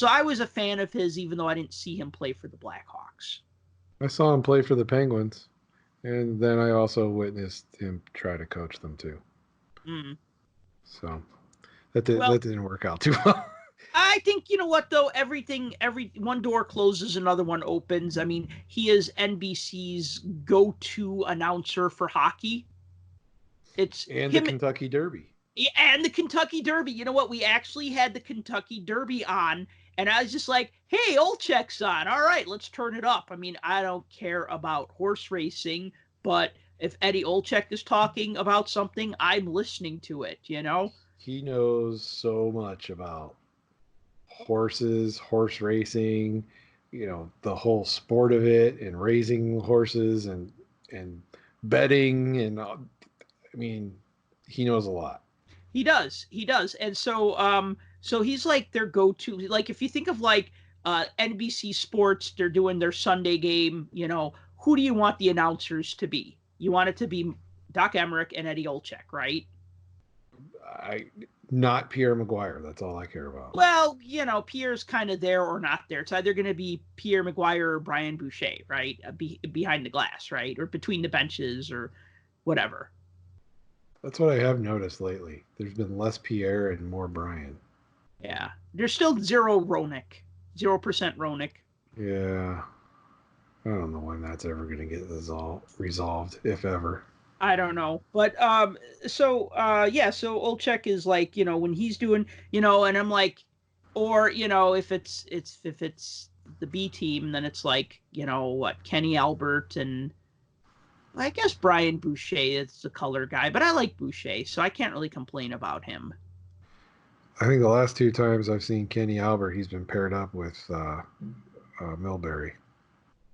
I was a fan of his, even though I didn't see him play for the Blackhawks. I saw him play for the Penguins. And then I also witnessed him try to coach them too. Mm. So that didn't work out too well. I think, you know what, though, every one door closes, another one opens. I mean, he is NBC's go-to announcer for hockey. The Kentucky Derby. And the Kentucky Derby. You know what? We actually had the Kentucky Derby on, and I was just like, hey, Olczyk's on. All right, let's turn it up. I mean, I don't care about horse racing, but if Eddie Olczyk is talking about something, I'm listening to it, He knows so much about horses, horse racing, the whole sport of it, and raising horses and betting, and I mean, he knows a lot. He does, and so he's like their go-to. Like if you think of like NBC Sports, they're doing their Sunday game. Who do you want the announcers to be? You want it to be Doc Emmerich and Eddie Olczyk, right? Not Pierre Maguire. That's all I care about. Well, Pierre's kind of there or not there. It's either going to be Pierre Maguire or Brian Boucher, right? Behind the glass, right? Or between the benches or whatever. That's what I have noticed lately. There's been less Pierre and more Brian. Yeah. There's still 0% Roenick. Yeah. I don't know when that's ever going to get resolved, if ever. I don't know, but so Olczyk is like, when he's doing, and I'm like, or if it's the B team, then it's like, Kenny Albert and I guess Brian Boucher is the color guy, but I like Boucher, so I can't really complain about him. I think the last 2 times I've seen Kenny Albert, he's been paired up with Milbury.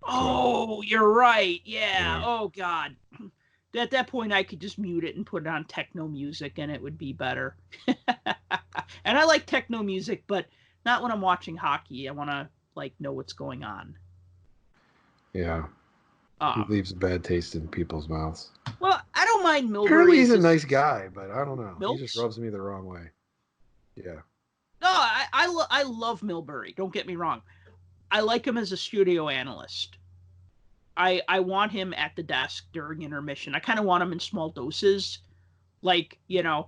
Oh, you're right. Yeah. Oh God. At that point, I could just mute it and put it on techno music, and it would be better. And I like techno music, but not when I'm watching hockey. I want to know what's going on. Yeah, it leaves a bad taste in people's mouths. Well, I don't mind Milbury. Apparently, he's a nice guy, but I don't know. Milks? He just rubs me the wrong way. Yeah. No, I love Milbury. Don't get me wrong. I like him as a studio analyst. I want him at the desk during intermission. I kind of want him in small doses. Like an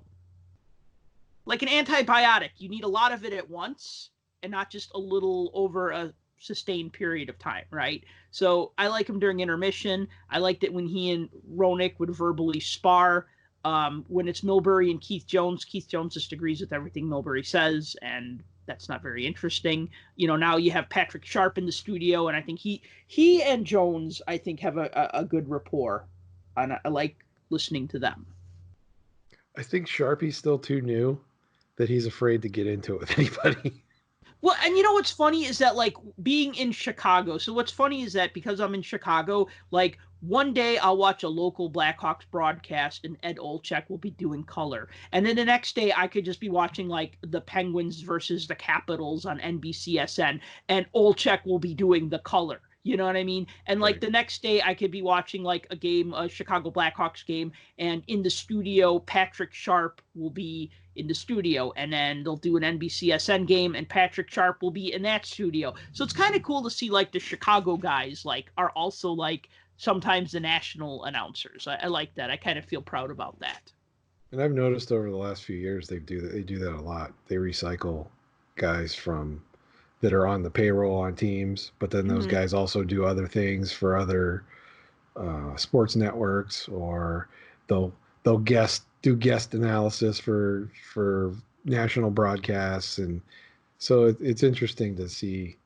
antibiotic. You need a lot of it at once and not just a little over a sustained period of time, right? So I like him during intermission. I liked it when he and Roenick would verbally spar. When it's Milbury and Keith Jones just agrees with everything Milbury says, and that's not very interesting. Now you have Patrick Sharp in the studio, and I think he and Jones, I think, have a good rapport, and I like listening to them. I think Sharpie's still too new that he's afraid to get into it with anybody. Well, and what's funny is that, being in Chicago, so what's funny is that because I'm in Chicago, one day I'll watch a local Blackhawks broadcast and Ed Olczyk will be doing color. And then the next day I could just be watching the Penguins versus the Capitals on NBCSN and Olczyk will be doing the color. You know what I mean? And Right. The next day I could be watching a Chicago Blackhawks game, and in the studio, Patrick Sharp will be in the studio, and then they'll do an NBCSN game and Patrick Sharp will be in that studio. So it's kind of cool to see the Chicago guys are also sometimes the national announcers. I like that. I kind of feel proud about that. And I've noticed over the last few years they do that a lot. They recycle guys that are on the payroll on teams, but then those guys also do other things for other sports networks, or they'll do guest analysis for national broadcasts, and so it's interesting to see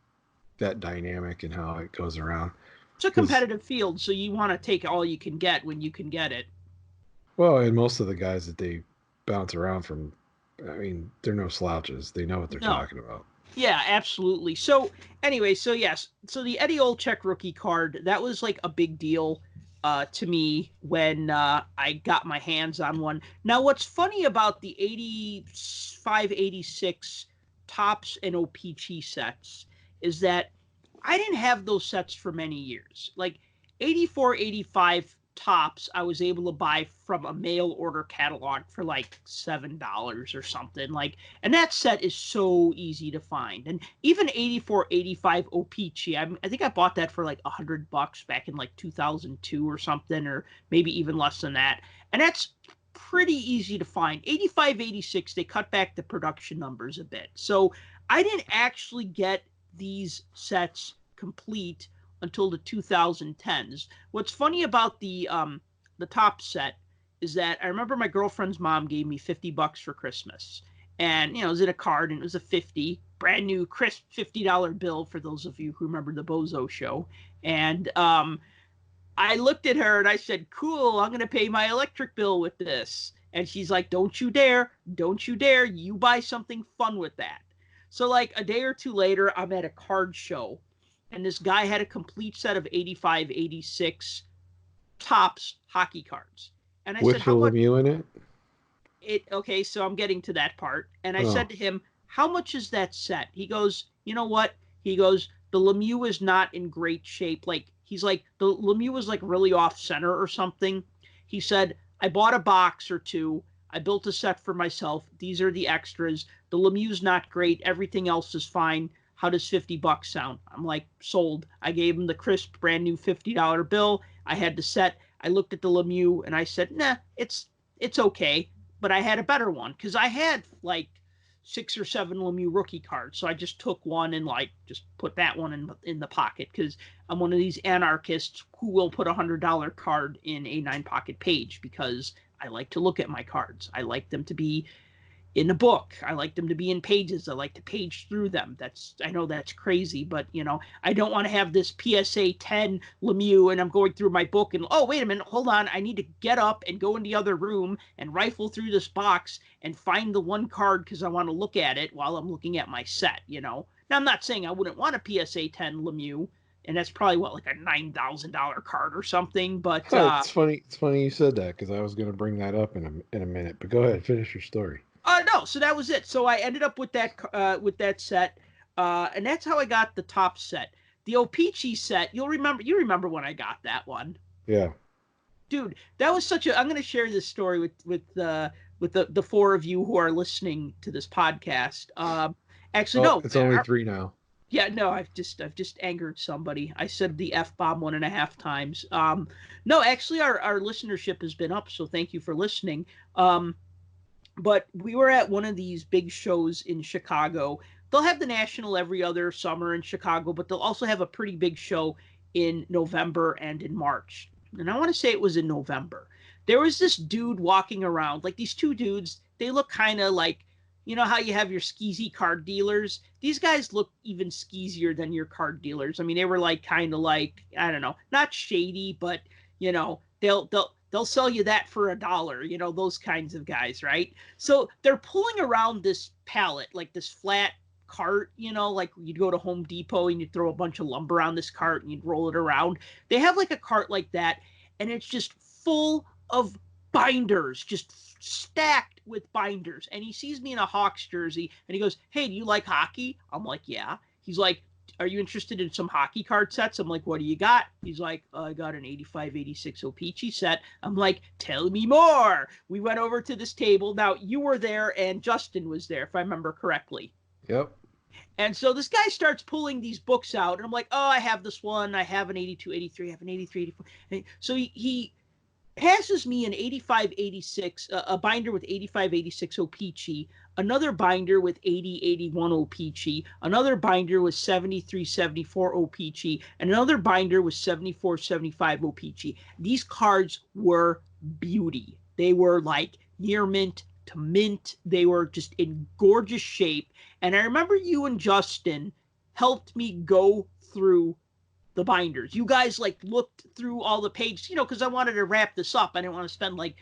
that dynamic and how it goes around. It's a competitive field, so you want to take all you can get when you can get it. Well, and most of the guys that they bounce around from, I mean, they're no slouches. They know what they're No. talking about. Yeah, absolutely. So anyway, so yes, so the Eddie Olczyk rookie card, that was like a big deal to me when I got my hands on one. Now, what's funny about the 85, 86 Tops and O-Pee-Chee sets is that I didn't have those sets for many years. Like 84, 85 Tops, I was able to buy from a mail order catalog for like $7 or something. Like, and that set is so easy to find. And even 84, 85 O-Pee-Chee, I think I bought that for like $100 back in like 2002 or something, or maybe even less than that. And that's pretty easy to find. 85, 86, they cut back the production numbers a bit. So I didn't actually get these sets complete until the 2010s. What's funny about the top set is that I remember my girlfriend's mom gave me $50 for Christmas, and it was in a card, and it was a 50 brand new crisp $50 bill for those of you who remember the Bozo Show. And I looked at her and I said, "Cool, I'm gonna pay my electric bill with this." And she's like, "Don't you dare! Don't you dare! You buy something fun with that." So like a day or two later, I'm at a card show, and this guy had a complete set of 85, 86 Tops hockey cards. And I With said, the "How much?" Lemieux in it? Okay, so I'm getting to that part. And I Oh. said to him, "How much is that set?" He goes, "You know what?" He goes, "The Lemieux is not in great shape." Like, he's like, the Lemieux was like really off center or something. He said, "I bought a box or two. I built a set for myself. These are the extras. The Lemieux's not great. Everything else is fine. How does $50 sound?" I'm like, "Sold." I gave him the crisp brand new $50 bill. I had the set. I looked at the Lemieux and I said, "Nah, it's okay." But I had a better one because I had like 6 or 7 Lemieux rookie cards. So I just took one and like just put that one in the pocket because I'm one of these anarchists who will put $100 card in a 9 pocket page because I like to look at my cards. I like them to be in a book. I like them to be in pages. I like to page through them. I know that's crazy, but I don't want to have this PSA 10 Lemieux and I'm going through my book and, oh, wait a minute, hold on. I need to get up and go in the other room and rifle through this box and find the one card because I want to look at it while I'm looking at my set. Now, I'm not saying I wouldn't want a PSA 10 Lemieux, and that's probably like a $9,000 card or something, but It's funny. It's funny you said that because I was going to bring that up in a minute. But go ahead, finish your story. no, so that was it. So I ended up with that set, and that's how I got the top set. The O-Pee-Chee set, you remember when I got that one, Yeah. dude. That was such a. I'm going to share this story with the four of you who are listening to this podcast. Actually, Oh, no, it's only 3 now. yeah, no, I've just angered somebody. I said the F bomb 1.5 times. No, actually, our listenership has been up, so thank you for listening. But we were at one of these big shows in Chicago. They'll have the National every other summer in Chicago, but they'll also have a pretty big show in November and in March. And I want to say it was in November. There was this dude walking around, like these two dudes. They look kind of like, how you have your skeezy card dealers? These guys look even skeezier than your card dealers. I mean, they were like kind of like, I don't know, not shady, but they'll sell you that for $1, those kinds of guys, right? So they're pulling around this pallet, like this flat cart, like you'd go to Home Depot and you'd throw a bunch of lumber on this cart and you'd roll it around. They have like a cart like that, and it's just full of binders, just stacked with binders. And he sees me in a Hawks jersey and he goes, "Hey, do you like hockey?" I'm like, "Yeah." He's like, "Are you interested in some hockey card sets?" I'm like, "What do you got?" He's like, "I got an 85, 86 O-Pee-Chee set." I'm like, "Tell me more." We went over to this table. Now, you were there and Justin was there, if I remember correctly. Yep. And so this guy starts pulling these books out. And I'm like, "Oh, I have this one. I have an 82, 83. I have an 83, 84. And so he passes me an 85, 86, a binder with 85, 86 O-Pee-Chee, another binder with 80, 81 O-Pee-Chee, another binder with 73, 74 O-Pee-Chee, and another binder with 74, 75 O-Pee-Chee. These cards were beauty. They were like near mint to mint. They were just in gorgeous shape. And I remember you and Justin helped me go through the binders. You guys like looked through all the pages, because I wanted to wrap this up. I didn't want to spend like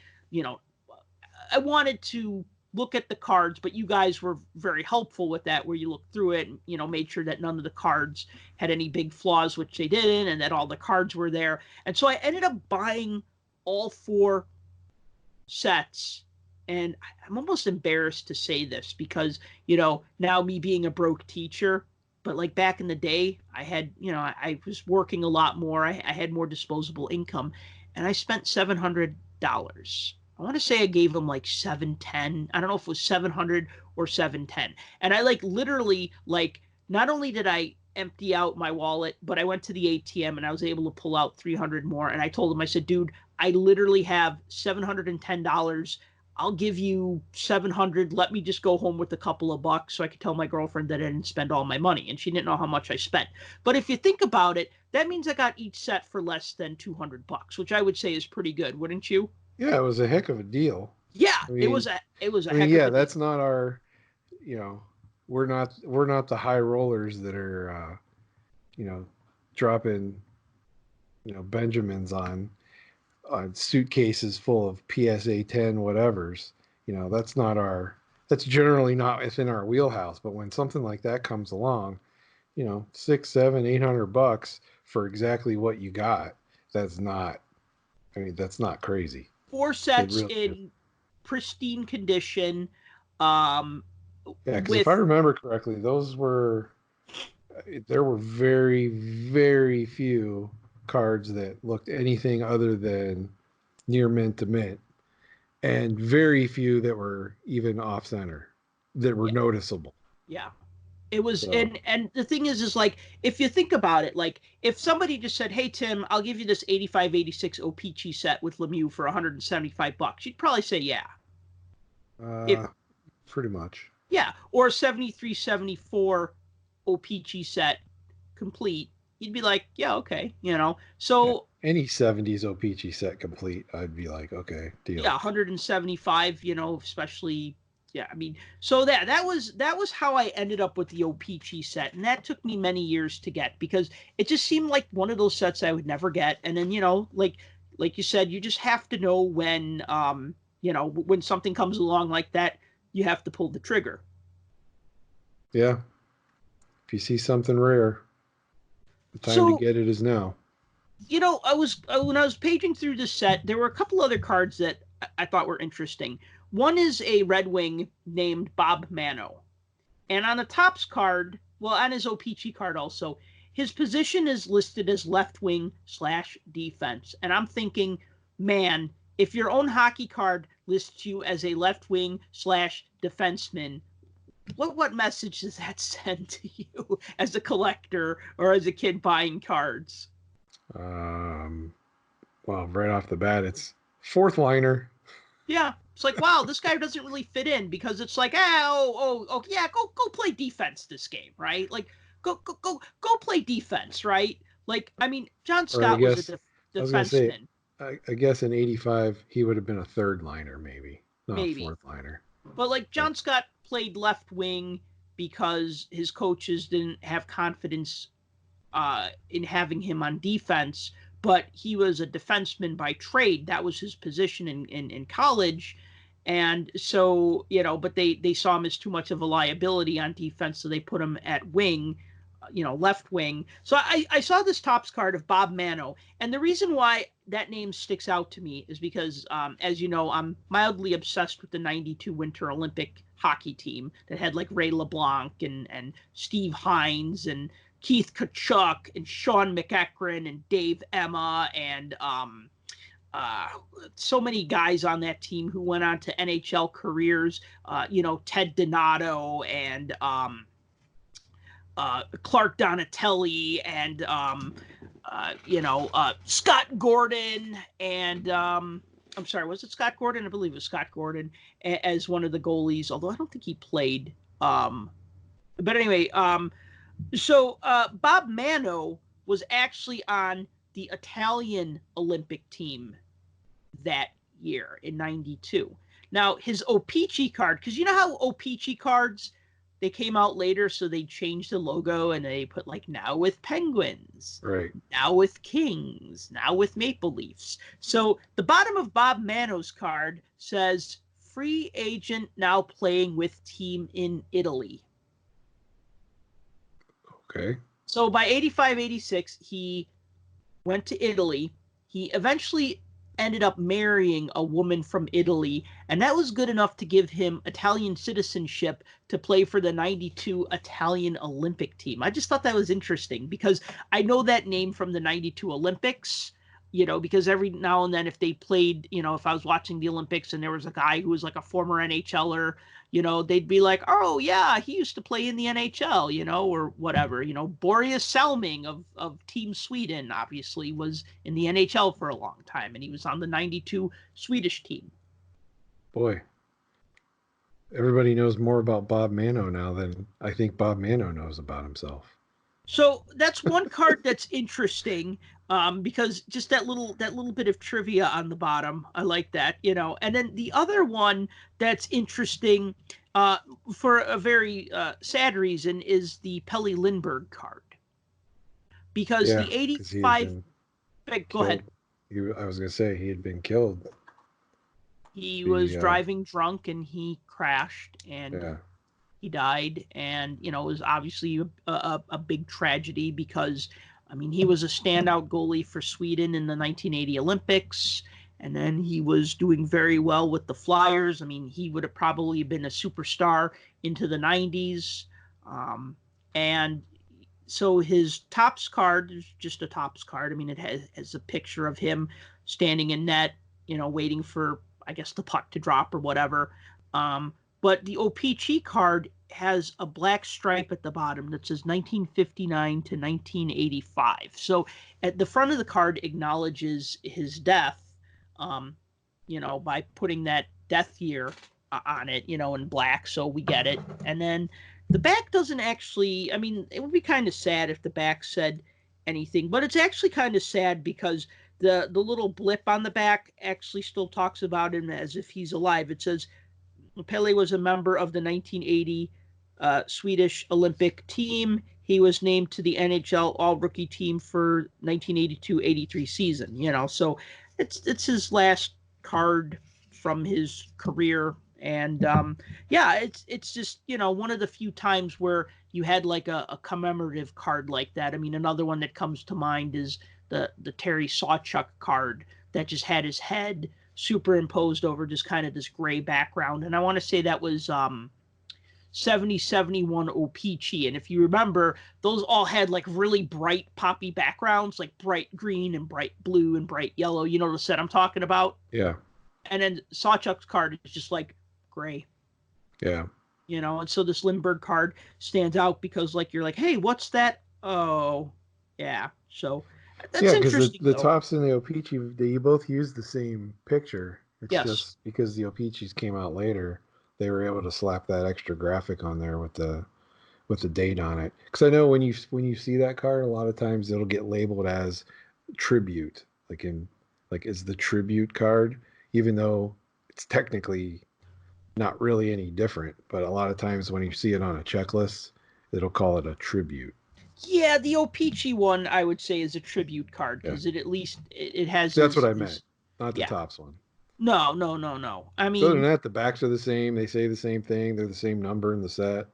I wanted to look at the cards, but you guys were very helpful with that, where you looked through it and, made sure that none of the cards had any big flaws, which they didn't, and that all the cards were there. And so I ended up buying all 4 sets. And I'm almost embarrassed to say this because, now me being a broke teacher, but like back in the day, I had, I was working a lot more. I had more disposable income, and I spent $700. I want to say I gave him like 710. I don't know if it was 700 or 710. And I literally not only did I empty out my wallet, but I went to the ATM and I was able to pull out 300 more. And I told him, I said, dude, I literally have $710. I'll give you 700. Let me just go home with a couple of bucks so I could tell my girlfriend that I didn't spend all my money. And she didn't know how much I spent. But if you think about it, that means I got each set for less than $200, which I would say is pretty good, wouldn't you? Yeah, it was a heck of a deal. Yeah, it was a heck of a deal. That's not our, we're not the high rollers that are, dropping, Benjamins on suitcases full of PSA 10 whatevers. That's generally not within our wheelhouse. But when something like that comes along, $600, $700, $800 for exactly what you got, that's not crazy. 4 sets in pristine condition. Because if I remember correctly, there were very, very few cards that looked anything other than near mint to mint, and very few that were even off center that were noticeable. Yeah. It was, so. And the thing is if you think about it, if somebody just said, hey, Tim, I'll give you this 85-86 O-Pee-Chee set with Lemieux for $175, you'd probably say, yeah. Pretty much. Yeah. Or a 73-74 O-Pee-Chee set complete. You'd be like, yeah, okay. So any 70s O-Pee-Chee set complete, I'd be like, okay, deal. Yeah. 175, especially. Yeah, I mean, so that was how I ended up with the O-Pee-Chee set, and that took me many years to get because it just seemed like one of those sets I would never get. And then like you said, you just have to know when when something comes along like that, you have to pull the trigger. Yeah, if you see something rare, the time to get it is now. When I was paging through this set, there were a couple other cards that I thought were interesting. One is a Red Wing named Bob Mano. And on the Topps card, on his O-Pee-Chee card also, his position is listed as left wing / defense. And I'm thinking, man, if your own hockey card lists you as a left wing / defenseman, what message does that send to you as a collector or as a kid buying cards? Well, right off the bat, it's 4th liner. Yeah. It's like, wow, this guy doesn't really fit in because it's like, go play defense this game, right? Like, go play defense, right? Like, I mean, John Scott was a defenseman. I guess in 85, he would have been a 3rd liner, maybe, not a 4th liner. But John Scott played left wing because his coaches didn't have confidence in having him on defense. But he was a defenseman by trade. That was his position in college. And so, but they saw him as too much of a liability on defense. So they put him at wing, left wing. So I saw this Topps card of Bob Mano. And the reason why that name sticks out to me is because, as you know, I'm mildly obsessed with the 92 Winter Olympic hockey team that had Ray LeBlanc and Steve Hines and Keith Kachuk and Sean McEachran and Dave Emma and so many guys on that team who went on to NHL careers, Ted Donato and Clark Donatelli and, Scott Gordon and I'm sorry, was it Scott Gordon? I believe it was Scott Gordon as one of the goalies, although I don't think he played. But anyway, so Bob Mano was actually on the Italian Olympic team that year in 92. Now, his O-Pee-Chee card, because you know how O-Pee-Chee cards, they came out later, so they changed the logo and they put like now with Penguins, Right. now with Kings, now with Maple Leafs. So the bottom of Bob Mano's card says free agent now playing with team in Italy. Okay. So by 85-86, he went to Italy. He eventually ended up marrying a woman from Italy, and that was good enough to give him Italian citizenship to play for the 92 Italian Olympic team. I just thought that was interesting because I know that name from the 92 Olympics, because every now and then if they played, if I was watching the Olympics and there was a guy who was like a former NHLer, they'd be like, oh yeah, he used to play in the NHL, or whatever. Boreas Salming of Team Sweden obviously was in the NHL for a long time, and he was on the 92 Swedish team. Boy, everybody knows more about Bob Mano now than I think Bob Mano knows about himself. So that's one card that's interesting, because just that little bit of trivia on the bottom, I like that, And then the other one that's interesting, for a very sad reason, is the Pelle Lindbergh card, because the 85. Go ahead. I was going to say he had been killed. He was driving drunk and he crashed and he died, and it was obviously a big tragedy because he was a standout goalie for Sweden in the 1980 Olympics, and then he was doing very well with the Flyers. He would have probably been a superstar into the 90s, and so his Topps card is just a Topps card. It has a picture of him standing in net, waiting for, I guess, the puck to drop or whatever. But the O-Pee-Chee card has a black stripe at the bottom that says 1959 to 1985. So at the front of the card acknowledges his death, by putting that death year on it, in black. So we get it. And then the back doesn't actually, it would be kind of sad if the back said anything, but it's actually kind of sad because the little blip on the back actually still talks about him as if he's alive. It says, Pelle was a member of the 1980 Swedish Olympic team. He was named to the NHL All-Rookie team for 1982-83 season. So it's his last card from his career, and it's just one of the few times where you had like a commemorative card like that. Another one that comes to mind is the Terry Sawchuck card that just had his head superimposed over just kind of this gray background. And I want to say that was 70-71 O-Pee-Chee. And if you remember, those all had like really bright poppy backgrounds, like bright green and bright blue and bright yellow. You know the set I'm talking about? Yeah. And then Sawchuck's card is just like gray. Yeah. And so this Lindbergh card stands out because like you're like, hey, what's that? Oh, yeah. So that's interesting. The Topps and the O-Pee-Chee, they both use the same picture. It's just because the O-Pee-Chees came out later, they were able to slap that extra graphic on there with the date on it. Because I know when you see that card, a lot of times it'll get labeled as tribute, like is the tribute card, even though it's technically not really any different. But a lot of times when you see it on a checklist, it'll call it a tribute. Yeah, the O-Pee-Chee one I would say is a tribute card because it at least it has. That's what I meant, not the Topps one. No. So other than that, the backs are the same. They say the same thing. They're the same number in the set.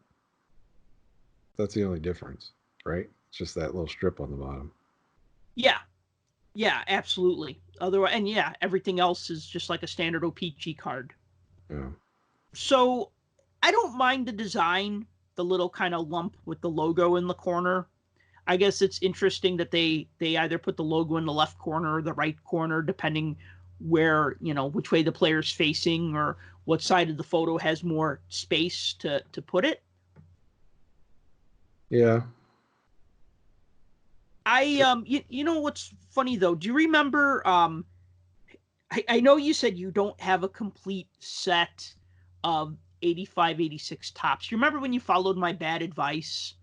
That's the only difference, right? It's just that little strip on the bottom. Yeah, absolutely. Otherwise, and everything else is just like a standard O-Pee-Chee card. Yeah. So I don't mind the design, the little kind of lump with the logo in the corner. I guess it's interesting that they either put the logo in the left corner or the right corner, depending where, which way the player's facing or what side of the photo has more space to put it. Yeah. You know what's funny though? Do you remember, I know you said you don't have a complete set of 85-86 Topps. You remember when you followed my bad advice?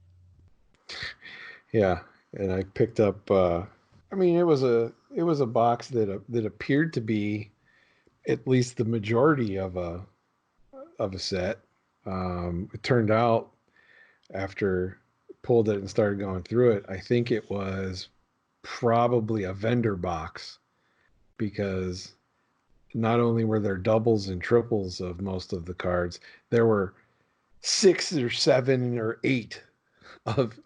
Yeah, and I picked up. It was a box that appeared to be at least the majority of a set. It turned out after pulled it and started going through it, I think it was probably a vendor box, because not only were there doubles and triples of most of the cards, there were 6 or 7 or 8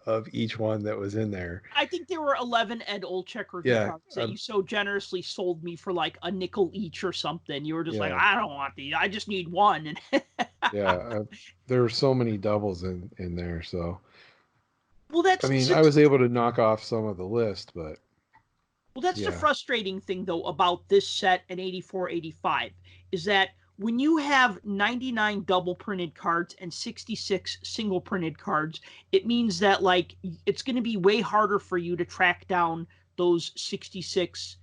of each one that was in there. I think there were 11 Ed Olczyk rookie Yeah, cards that you so generously sold me for like a nickel each or something. You were just like, yeah, I don't want these. I just need one. And yeah. There were so many doubles in there. So, well, I mean, I was able to knock off some of the list, but that's the yeah. frustrating thing, though, about this set and 84, 85 is that when you have 99 double printed cards and 66 single printed cards, it means that like it's going to be way harder for you to track down those 66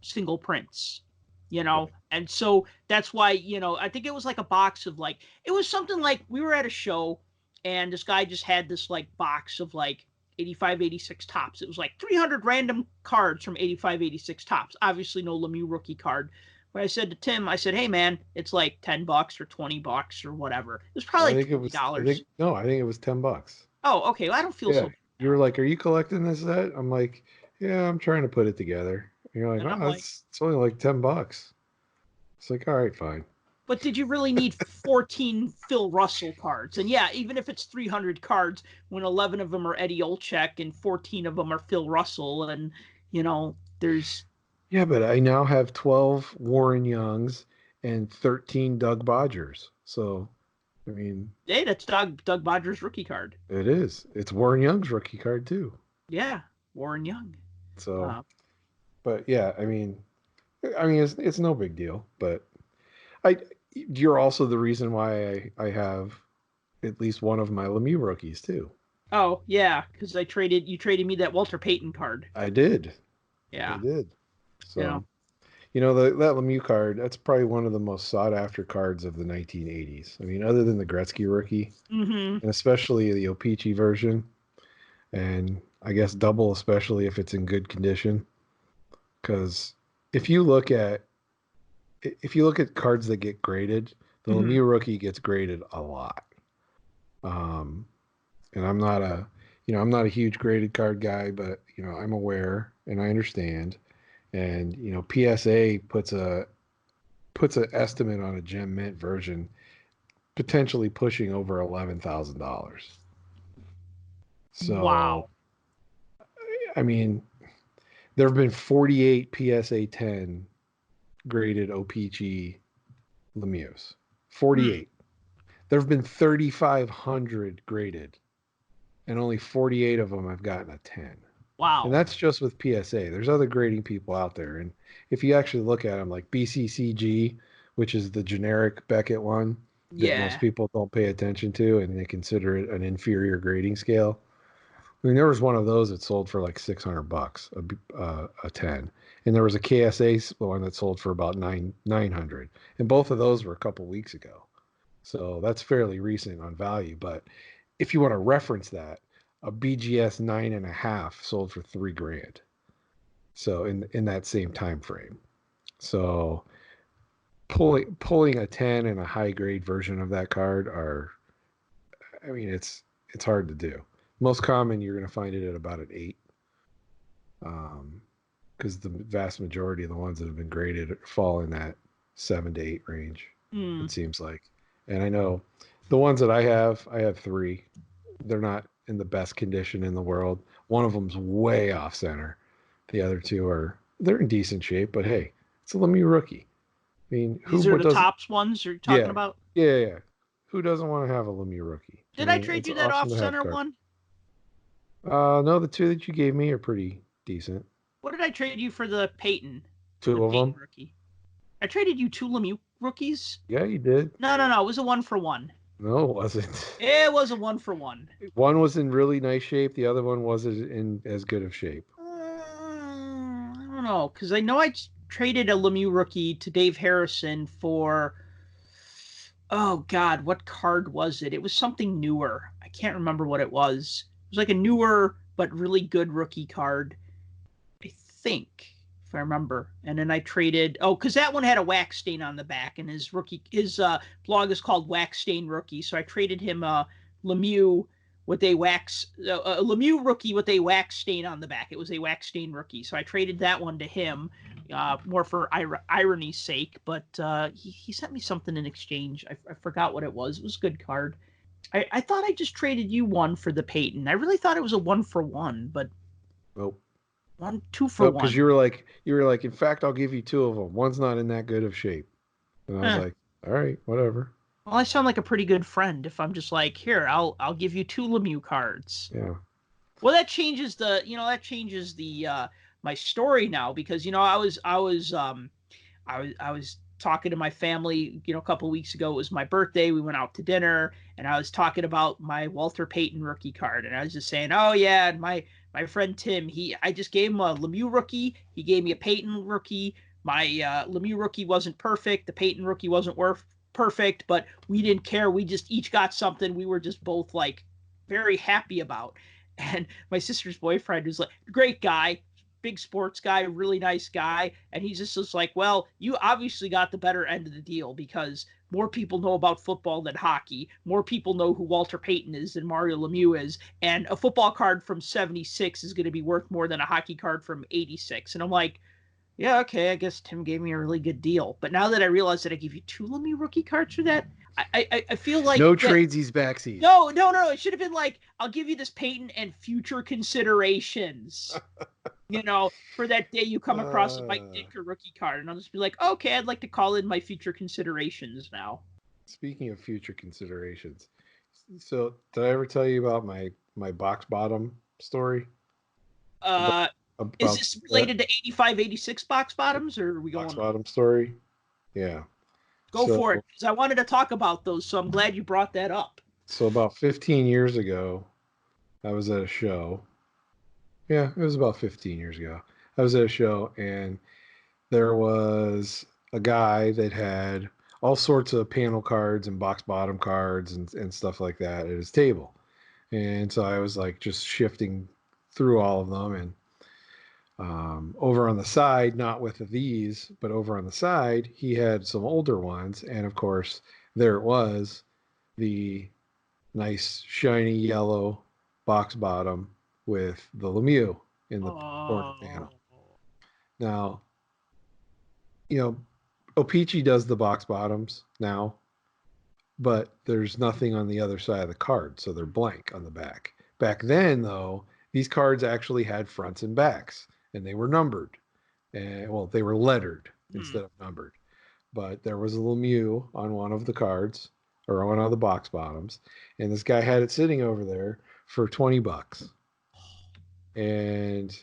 single prints, you know? And so that's why, you know, I think it was like a box of like, it was something like we were at a show and this guy just had this like box of like 85, 86 tops. It was like 300 random cards from 85, 86 tops. Obviously no Lemieux rookie card. But I said to Tim, I said, hey man, it's like $10 or $20 or whatever. It was probably I like think it was. $20. I think it was $10. Oh, okay. Well, I don't feel Yeah, so bad you were like, "Are you collecting this set?" I'm like, "Yeah, I'm trying to put it together." And you're like, and I'm "Oh, like, it's only like $10." It's like, all right, fine. but did you really need 14 Phil Russell cards? And yeah, even if it's 300 cards, when 11 of them are Eddie Olczyk and 14 of them are Phil Russell, and you know, there's Yeah, but I now have 12 Warren Youngs and 13 Doug Bodgers. So, I mean, hey, that's Doug Bodger's rookie card. it is. It's Warren Young's rookie card too. Yeah, Warren Young. So, but yeah, I mean, it's no big deal. But I, you're also the reason why I have at least one of my Lemieux rookies too. Oh yeah, because you traded me that Walter Payton card. I did. Yeah, I did. So, you know. that Lemieux card, that's probably one of the most sought after cards of the 1980s. I mean, other than the Gretzky rookie, Mm-hmm. and especially the O-Pee-Chee version, and I guess double, especially if it's in good condition. Because if you look at cards that get graded, the Mm-hmm. Lemieux rookie gets graded a lot. And I'm not a huge graded card guy, but I'm aware and I understand. And PSA puts an estimate on a gem mint version potentially pushing over $11,000. So, Wow. I mean, there have been 48 PSA 10 graded O-Pee-Chee Lemieux. 48. There have been 3,500 graded, and only 48 of them have gotten a 10. Wow. And that's just with PSA. There's other grading people out there. And if you actually look at them, like BCCG, which is the generic Beckett one that most people don't pay attention to, and they consider it an inferior grading scale. I mean, there was one of those that sold for like $600 a 10. And there was a KSA one that sold for about 900. And both of those were a couple weeks ago. So that's fairly recent on value. But if you want to reference that, a BGS 9.5 sold for $3,000. So in that same time frame. So pulling a 10 and a high grade version of that card it's hard to do. Most common, you're going to find it at about an 8. Because the vast majority of the ones that have been graded fall in that 7 to 8 range. It seems like. And I know the ones that I have 3. They're not in the best condition in the world. One of them's way off center. The other 2 they're in decent shape, but hey, it's a Lemieux rookie. I mean, these are the tops ones you're talking about? Yeah. Who doesn't want to have a Lemieux rookie? Did I trade you that off center one? No, the 2 that you gave me are pretty decent. What did I trade you for the Payton? 2 of them? Rookie. I traded you 2 Lemieux rookies? Yeah, you did. No. It was a 1-for-1. No, it wasn't. It was a 1-for-1. One was in really nice shape. The other one wasn't in as good of shape. I don't know, because I know I traded a Lemieux rookie to Dave Harrison for, oh God, what card was it? It was something newer. I can't remember what it was. It was like a newer but really good rookie card, I think, if I remember. And then I traded, because that one had a wax stain on the back, and his blog is called Wax Stain Rookie. So I traded him Lemieux with a wax, a Lemieux rookie with a wax stain on the back. It was a wax stain rookie. So I traded that one to him, more for irony's sake. But he sent me something in exchange. I forgot what it was. It was a good card. I thought I just traded you one for the Peyton. I really thought it was a 1-for-1, but Nope. 2-for-1. Because you were like, in fact, I'll give you two of them. One's not in that good of shape. And I was like, all right, whatever. Well, I sound like a pretty good friend if I'm just like, here, I'll give you 2 Lemieux cards. Yeah. Well, that changes the my story now, because I was talking to my family, a couple of weeks ago. It was my birthday. We went out to dinner, and I was talking about my Walter Payton rookie card, and I was just saying, oh yeah, and my friend Tim, I just gave him a Lemieux rookie. He gave me a Payton rookie. My Lemieux rookie wasn't perfect. The Payton rookie wasn't perfect, but we didn't care. We just each got something we were just both like very happy about. And my sister's boyfriend was like, great guy, big sports guy, really nice guy. And he's just like, well, you obviously got the better end of the deal, because more people know about football than hockey. More people know who Walter Payton is than Mario Lemieux is. And a football card from 76 is going to be worth more than a hockey card from 86. And I'm like, yeah, okay, I guess Tim gave me a really good deal. But now that I realize that I gave you 2 Lemieux rookie cards for that, I feel like no tradesies backsies. No. It should have been like, I'll give you this Peyton and future considerations. For that day you come across a Mike Dicker rookie card, and I'll just be like, okay, I'd like to call in my future considerations now. Speaking of future considerations, so did I ever tell you about my box bottom story? Is this related to 85, 86 box bottoms, or are we going? Box bottom story? Yeah. Go for it, because I wanted to talk about those, so I'm glad you brought that up. So about 15 years ago, I was at a show. Yeah, it was about 15 years ago. I was at a show, and there was a guy that had all sorts of panel cards and box bottom cards and stuff like that at his table. And so I was like just shifting through all of them, and over on the side, not with these, but over on the side, he had some older ones. And of course, there it was, the nice shiny yellow box bottom with the Lemieux in the corner panel. Now, O-Pee-Chee does the box bottoms now, but there's nothing on the other side of the card, so they're blank on the back. Back then, though, these cards actually had fronts and backs, and they were numbered. And they were lettered instead of numbered. But there was a Lemieux on one of the cards, or on one of the box bottoms, and this guy had it sitting over there for $20. And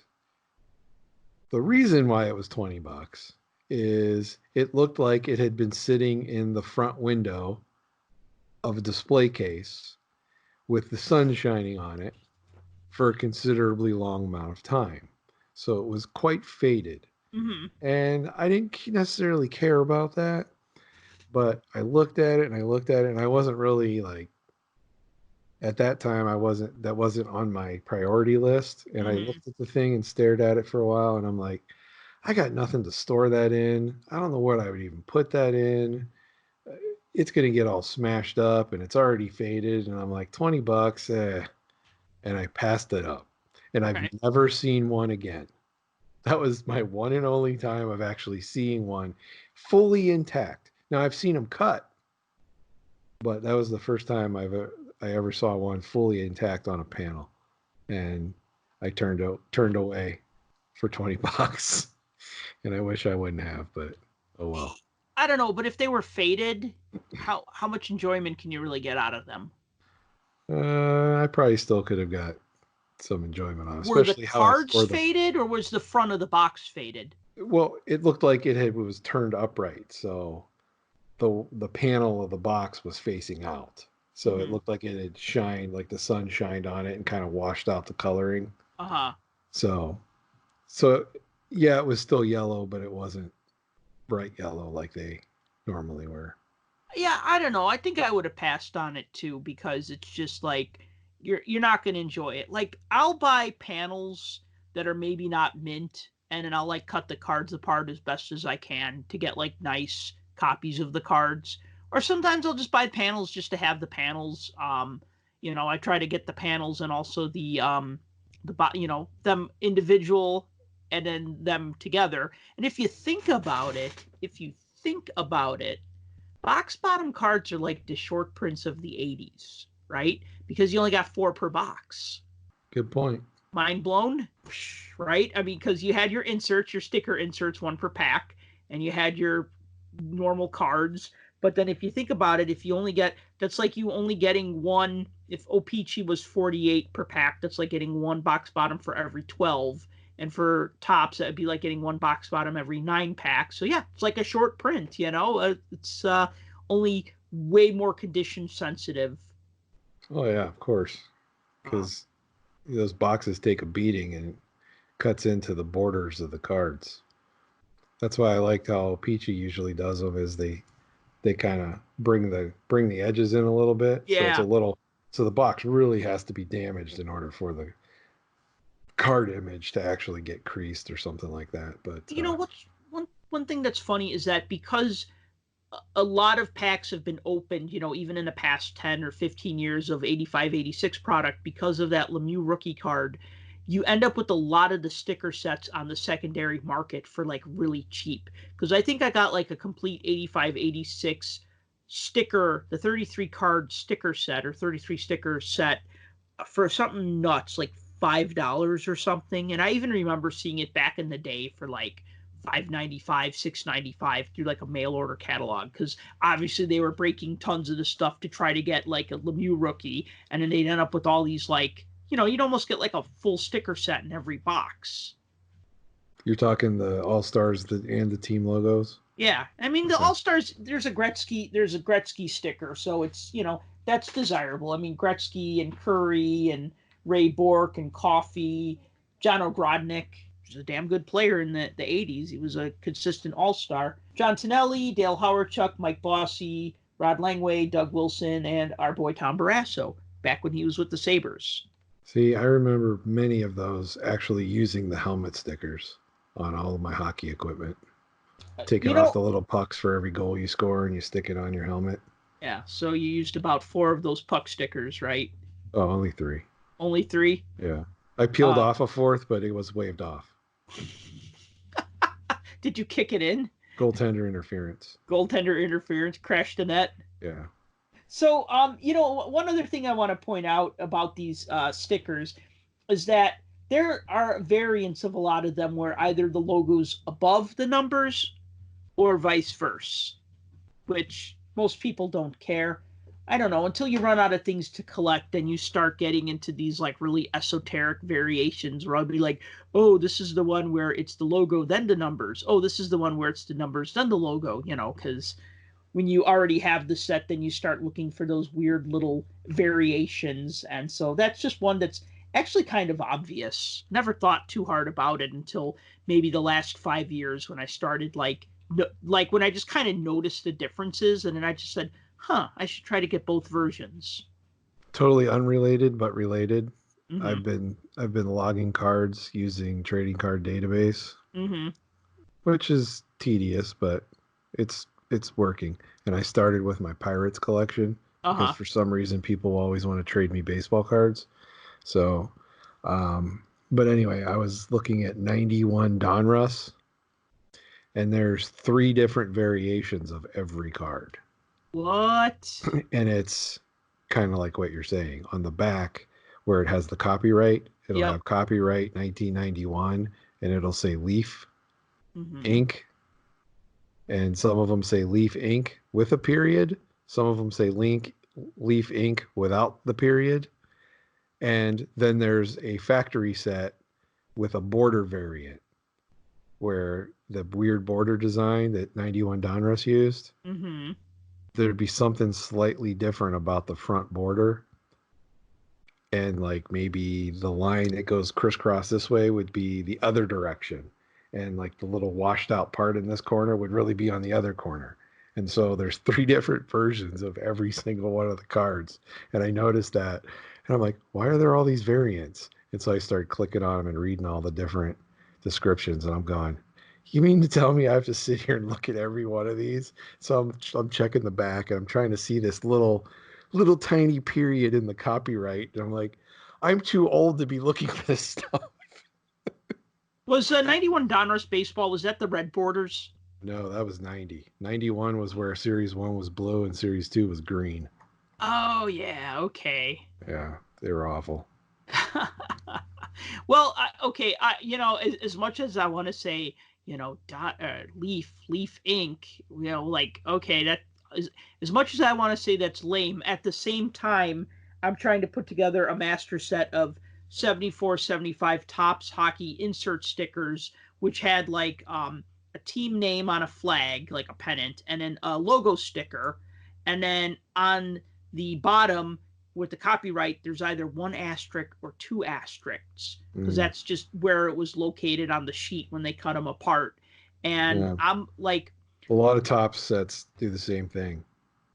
the reason why it was $20 is it looked like it had been sitting in the front window of a display case with the sun shining on it for a considerably long amount of time. So it was quite faded. Mm-hmm. And I didn't necessarily care about that, but I looked at it and I wasn't really like, at that time, that wasn't on my priority list. And I looked at the thing and stared at it for a while, and I'm like, I got nothing to store that in. I don't know what I would even put that in. It's going to get all smashed up, and it's already faded. And I'm like, $20, and I passed it up. And I've never seen one again. That was my one and only time of actually seeing one fully intact. Now, I've seen them cut, but that was the first time I ever saw one fully intact on a panel, and I turned away for $20. And I wish I wouldn't have, but oh well. I don't know, but if they were faded, how much enjoyment can you really get out of them? I probably still could have got some enjoyment on. Were the cards faded, or was the front of the box faded? Well, it looked like it was turned upright, so the panel of the box was facing out. So it looked like it had shined, like the sun shined on it and kind of washed out the coloring. Uh-huh. So yeah, it was still yellow, but it wasn't bright yellow like they normally were. Yeah, I don't know. I think I would have passed on it too, because it's just like you're not going to enjoy it. Like, I'll buy panels that are maybe not mint, and then I'll like cut the cards apart as best as I can to get like nice copies of the cards. Or sometimes I'll just buy panels just to have the panels. I try to get the panels and also them individual and then them together. And if you think about it, box bottom cards are like the short prints of the 80s, right? Because you only got 4 per box. Good point. Mind blown, right? I mean, because you had your inserts, your sticker inserts, 1 per pack, and you had your normal cards. But then if you think about it, if you only get, that's like you only getting one. If O-Pee-Chee was 48 per pack, that's like getting 1 box bottom for every 12. And for tops, that'd be like getting 1 box bottom every 9 packs. So yeah, it's like a short print, it's only way more condition sensitive. Oh yeah, of course, because those boxes take a beating and it cuts into the borders of the cards. That's why I like how O-Pee-Chee usually does them, is they kind of bring the edges in a little bit. Yeah. So the box really has to be damaged in order for the card image to actually get creased or something like that. But what's one thing that's funny is that because a lot of packs have been opened, even in the past 10 or 15 years of 85, 86 product, because of that Lemieux rookie card, you end up with a lot of the sticker sets on the secondary market for like really cheap. Because I think I got like a complete 85, 86 sticker, the 33 card sticker set or 33 sticker set for something nuts, like $5 or something. And I even remember seeing it back in the day for like $5.95, $6.95 through like a mail order catalog, because obviously they were breaking tons of the stuff to try to get like a Lemieux rookie, and then they'd end up with all these like, you'd almost get like a full sticker set in every box. You're talking the All-Stars and the team logos? Yeah. I mean, the All-Stars, there's a Gretzky sticker, so it's, that's desirable. I mean, Gretzky and Curry and Ray Bourque and Coffey, John Ogrodnik, was a damn good player in the 80s. He was a consistent all-star. John Tonelli, Dale Howardchuk, Mike Bossy, Rod Langway, Doug Wilson, and our boy Tom Barrasso, back when he was with the Sabres. See, I remember many of those actually using the helmet stickers on all of my hockey equipment. Taking off the little pucks for every goal you score and you stick it on your helmet. Yeah, so you used about 4 of those puck stickers, right? Oh, only 3. Only 3? Yeah. I peeled off a 4th, but it was waved off. Did you kick it in? Goaltender interference. Crashed the net. Yeah. So, one other thing I want to point out about these stickers is that there are variants of a lot of them where either the logo's above the numbers or vice versa, which most people don't care. I don't know, until you run out of things to collect, then you start getting into these like really esoteric variations where I'll be like, oh, this is the one where it's the logo, then the numbers. Oh, this is the one where it's the numbers, then the logo, because when you already have the set, then you start looking for those weird little variations. And so that's just one that's actually kind of obvious. Never thought too hard about it until maybe the last 5 years when I started like when I just kind of noticed the differences, and then I just said, I should try to get both versions. Totally unrelated, but related. Mm-hmm. I've been logging cards using trading card database, mm-hmm. which is tedious, but it's working. And I started with my Pirates collection because for some reason people always want to trade me baseball cards. So, but anyway, I was looking at 91 Donruss, and there's 3 different variations of every card. What? And it's kind of like what you're saying. On the back, where it has the copyright, it'll have copyright 1991, and it'll say Leaf Inc. And some of them say Leaf Inc. with a period. Some of them say Leaf Inc. without the period. And then there's a factory set with a border variant, where the weird border design that 91 Donruss used. Mm-hmm. There'd be something slightly different about the front border, and like maybe the line that goes crisscross this way would be the other direction, and like the little washed out part in this corner would really be on the other corner. And so there's 3 different versions of every single one of the cards, and I noticed that, and I'm like, why are there all these variants? And so I started clicking on them and reading all the different descriptions, and I'm going, you mean to tell me I have to sit here and look at every one of these? So I'm checking the back, and I'm trying to see this little little tiny period in the copyright. And I'm like, I'm too old to be looking for this stuff. Was 91 Donruss Baseball, was that the red borders? No, that was 90. 91 was where Series 1 was blue and Series 2 was green. Oh, yeah, okay. Yeah, they were awful. Well, okay, as much as I want to say, Leaf ink, like, okay, that is, as much as I want to say that's lame, at the same time, I'm trying to put together a master set of 74, 75 Topps hockey insert stickers, which had like a team name on a flag, like a pennant, and then a logo sticker, and then on the bottom with the copyright, there's either one asterisk or two asterisks because that's just where it was located on the sheet when they cut them apart. And Yeah. I'm like, a lot of Topps sets do the same thing.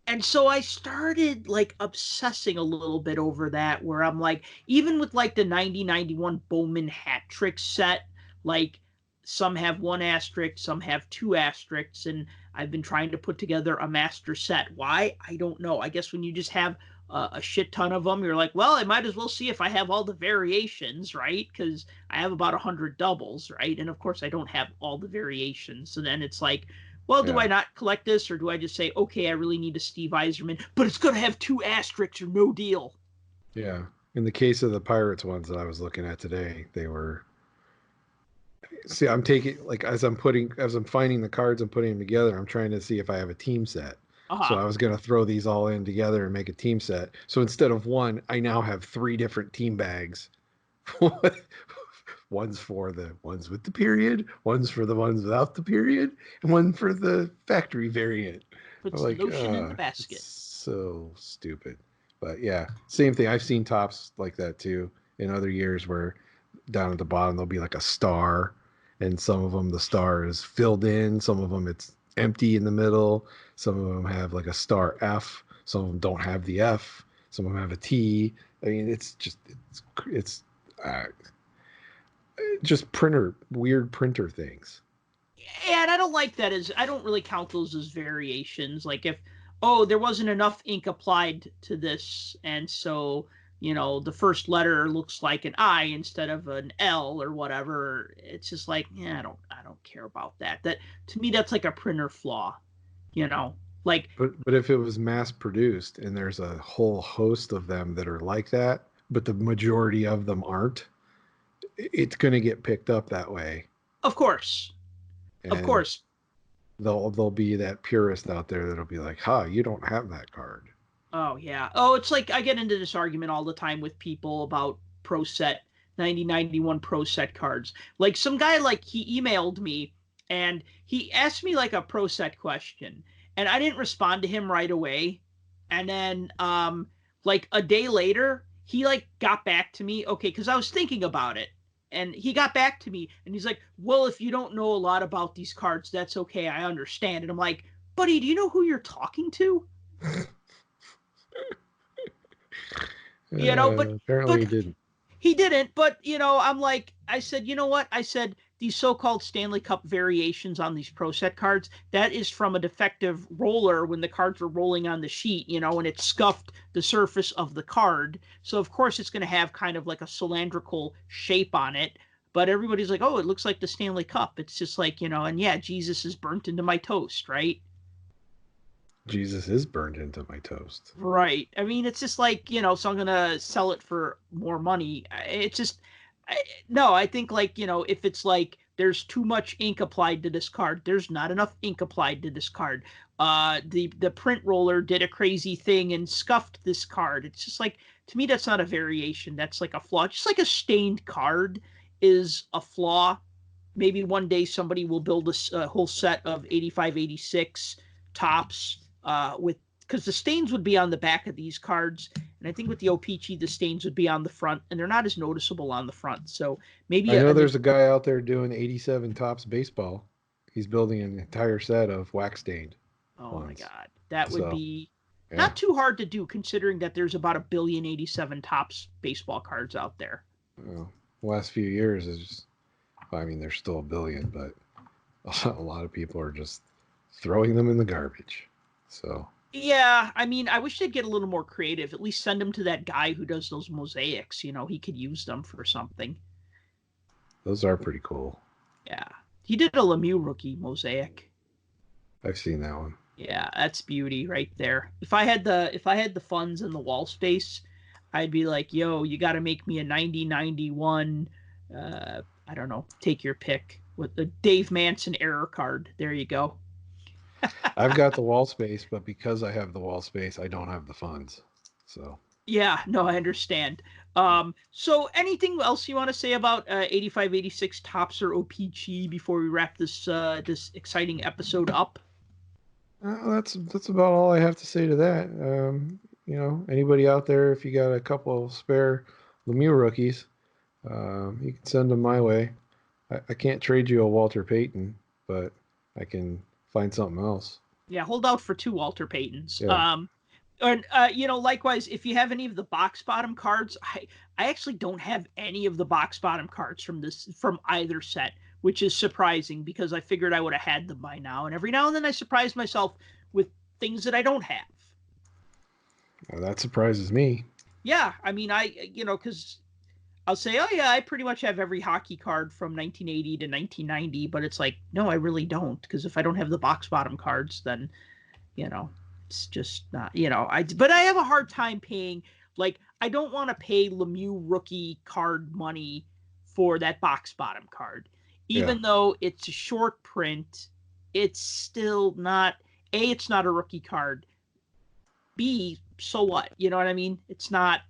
And so I started like obsessing a little bit over that, where I'm like, even with like the 90-91 Bowman hat trick set, like some have one asterisk, some have two asterisks, and I've been trying to put together a master set. Why? I don't know. I guess when you just have a shit ton of them, you're like, well, I might as well see if I have all the variations, right? Because I have about 100 doubles, right? And of course, I don't have all the variations. So then it's like, well, do I not collect this, or do I just say, okay, I really need a Steve Yzerman, but it's going to have two asterisks or no deal? Yeah. In the case of the Pirates ones that I was looking at today, they were. See, I'm taking, like, as I'm finding the cards and putting them together, I'm trying to see if I have a team set. So I was going to throw these all in together and make a team set. So instead of one, I now have 3 different team bags. One's for the ones with the period, one's for the ones without the period, and one for the factory variant. Puts the lotion in the basket. So stupid. But yeah, same thing. I've seen Topps like that too in other years where down at the bottom there'll be like a star, and some of them the star is filled in, some of them it's empty in the middle, some of them have like a star F, some of them don't have the F, some of them have a T. I mean, it's just weird printer things. Yeah, and I don't like that I don't really count those as variations. Like if, there wasn't enough ink applied to this, and so, the first letter looks like an I instead of an L or whatever. It's just like, yeah, I don't care about that. That, to me, that's like a printer flaw, like. But if it was mass produced and there's a whole host of them that are like that, but the majority of them aren't, it's going to get picked up that way. Of course. Of course. There'll be that purist out there that'll be like, you don't have that card. Oh, yeah. Oh, it's like I get into this argument all the time with people about Pro Set, 90-91 Pro Set cards. Like some guy, like he emailed me and he asked me like a Pro Set question, and I didn't respond to him right away. And then like a day later, he like got back to me. Okay, because I was thinking about it. And he got back to me and he's like, well, if you don't know a lot about these cards, that's okay. I understand. And I'm like, buddy, do you know who you're talking to? But apparently he didn't. He didn't, but I'm like, I said, you know what? I said, these so-called Stanley Cup variations on these Pro Set cards, that is from a defective roller when the cards were rolling on the sheet, and it scuffed the surface of the card. So of course it's going to have kind of like a cylindrical shape on it. But everybody's like, oh, it looks like the Stanley Cup. It's just like, and yeah, Jesus is burnt into my toast, right? Jesus is burned into my toast. Right. I mean, it's just like, so I'm going to sell it for more money. It's just, I think like, if it's like there's too much ink applied to this card, there's not enough ink applied to this card. The print roller did a crazy thing and scuffed this card. It's just like, to me, that's not a variation. That's like a flaw. Just like a stained card is a flaw. Maybe one day somebody will build a whole set of 85, 86 Topps because the stains would be on the back of these cards, and I think with the O-Pee-Chee, the stains would be on the front, and they're not as noticeable on the front. So maybe I know there's a guy out there doing 87 Topps baseball. He's building an entire set of wax stained. Oh my God, that would be not too hard to do, considering that there's about 1,087,000,000 Topps baseball cards out there. Well, the last few years there's still 1 billion, but a lot of people are just throwing them in the garbage. So Yeah, I mean, I wish they'd get a little more creative. At least send them to that guy who does those mosaics. He could use them for something. Those are pretty cool. Yeah, he did a Lemieux rookie mosaic. I've seen that one. Yeah, that's beauty right there. If I had the funds and the wall space, I'd be like, yo, you got to make me a 9091. I don't know, take your pick with the Dave Manson error card. There you go. I've got the wall space, but because I have the wall space, I don't have the funds. So Yeah, no, I understand. So anything else you want to say about 85, 86 Tops or O-Pee-Chee before we wrap this exciting episode up? that's about all I have to say to that. Anybody out there, if you got a couple spare Lemieux rookies, you can send them my way. I can't trade you a Walter Payton, but I can find something else. Yeah, hold out for 2 Walter Paytons. Yeah. And likewise, if you have any of the box bottom cards, I actually don't have any of the box bottom cards from either set, which is surprising because I figured I would have had them by now. And every now and then I surprise myself with things that I don't have. Well, that surprises me. Yeah, I mean, because I'll say, oh yeah, I pretty much have every hockey card from 1980 to 1990, but it's like, no, I really don't, because if I don't have the box bottom cards, then, it's just not, but I have a hard time paying, like, I don't want to pay Lemieux rookie card money for that box bottom card. Even though it's a short print, it's still not, A, it's not a rookie card. B, so what? You know what I mean? It's not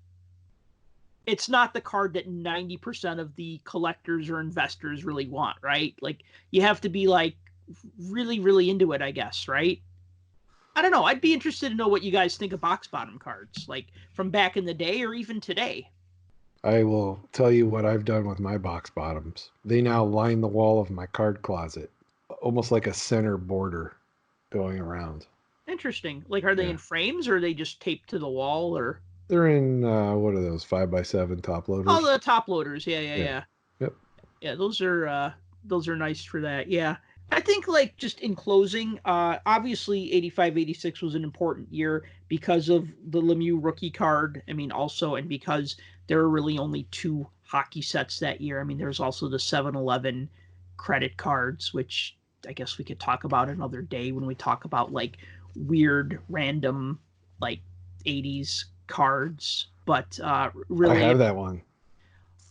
the card that 90% of the collectors or investors really want, right? Like, you have to be like really, really into it, I guess, right? I don't know. I'd be interested to know what you guys think of box bottom cards, like from back in the day or even today. I will tell you what I've done with my box bottoms. They now line the wall of my card closet, almost like a center border going around. Interesting. Like, are they in frames or are they just taped to the wall or? They're in, what are those, 5x7 top loaders? Oh, the top loaders. Yeah. Yep. Yeah, those are nice for that. Yeah. I think, like, just in closing, obviously 85, 86 was an important year because of the Lemieux rookie card. I mean, also, and because there were really only 2 hockey sets that year. I mean, there's also the 7-Eleven credit cards, which I guess we could talk about another day when we talk about, like, weird, random, like, 80s cards. But really, I have that one.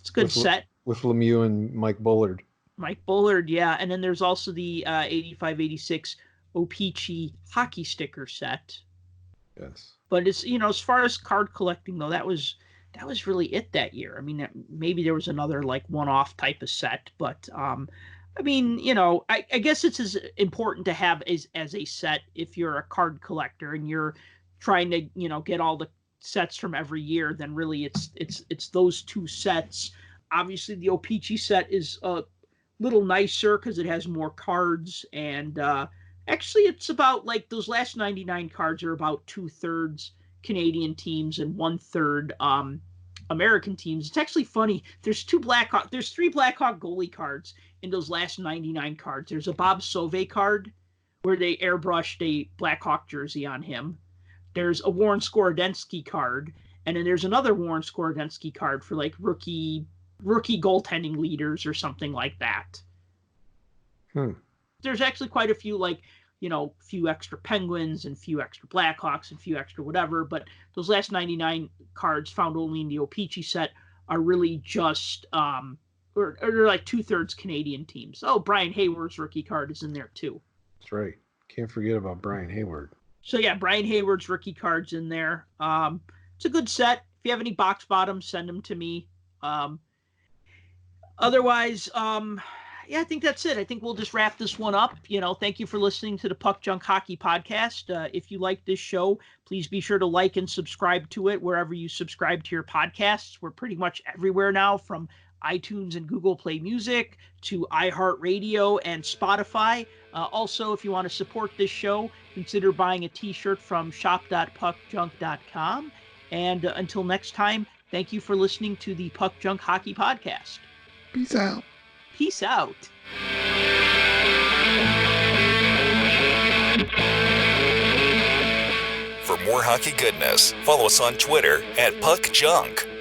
It's a good set. With Lemieux and Mike Bullard. Mike Bullard, yeah. And then there's also the 85, 86 O-Pee-Chee hockey sticker set. Yes. But it's, as far as card collecting, though, that was really it that year. I mean, maybe there was another, like, one-off type of set. But, I mean, I guess it's as important to have as a set if you're a card collector and you're trying to, get all the sets from every year. Then really it's those 2 sets. Obviously, the O-Pee-Chee set is little nicer because it has more cards, and actually it's about, like, those last 99 cards are about 2/3 Canadian teams and 1/3 American teams. It's actually funny. There's 3 Blackhawk goalie cards in those last 99 cards. There's a Bob Sauvé card where they airbrushed a Blackhawk jersey on him. There's a Warren Skorodensky card, and then there's another Warren Skorodensky card for, like, rookie goaltending leaders or something like that. There's actually quite a few, like, few extra Penguins and few extra Blackhawks and few extra whatever, but those last 99 cards found only in the O-Pee-Chee set are really just or like 2/3 Canadian teams. Oh, Brian Hayward's rookie card is in there too. That's right. Can't forget about Brian Hayward. So yeah, Brian Hayward's rookie card's in there. It's a good set. If you have any box bottoms, send them to me. Otherwise, I think that's it. I think we'll just wrap this one up. Thank you for listening to the Puck Junk Hockey Podcast. If you like this show, please be sure to like and subscribe to it wherever you subscribe to your podcasts. We're pretty much everywhere now, from iTunes and Google Play Music to iHeartRadio and Spotify. Also, if you want to support this show, consider buying a t-shirt from shop.puckjunk.com. And until next time, thank you for listening to the Puck Junk Hockey Podcast. Peace out. Peace out. more hockey goodness. Follow us on Twitter at PuckJunk.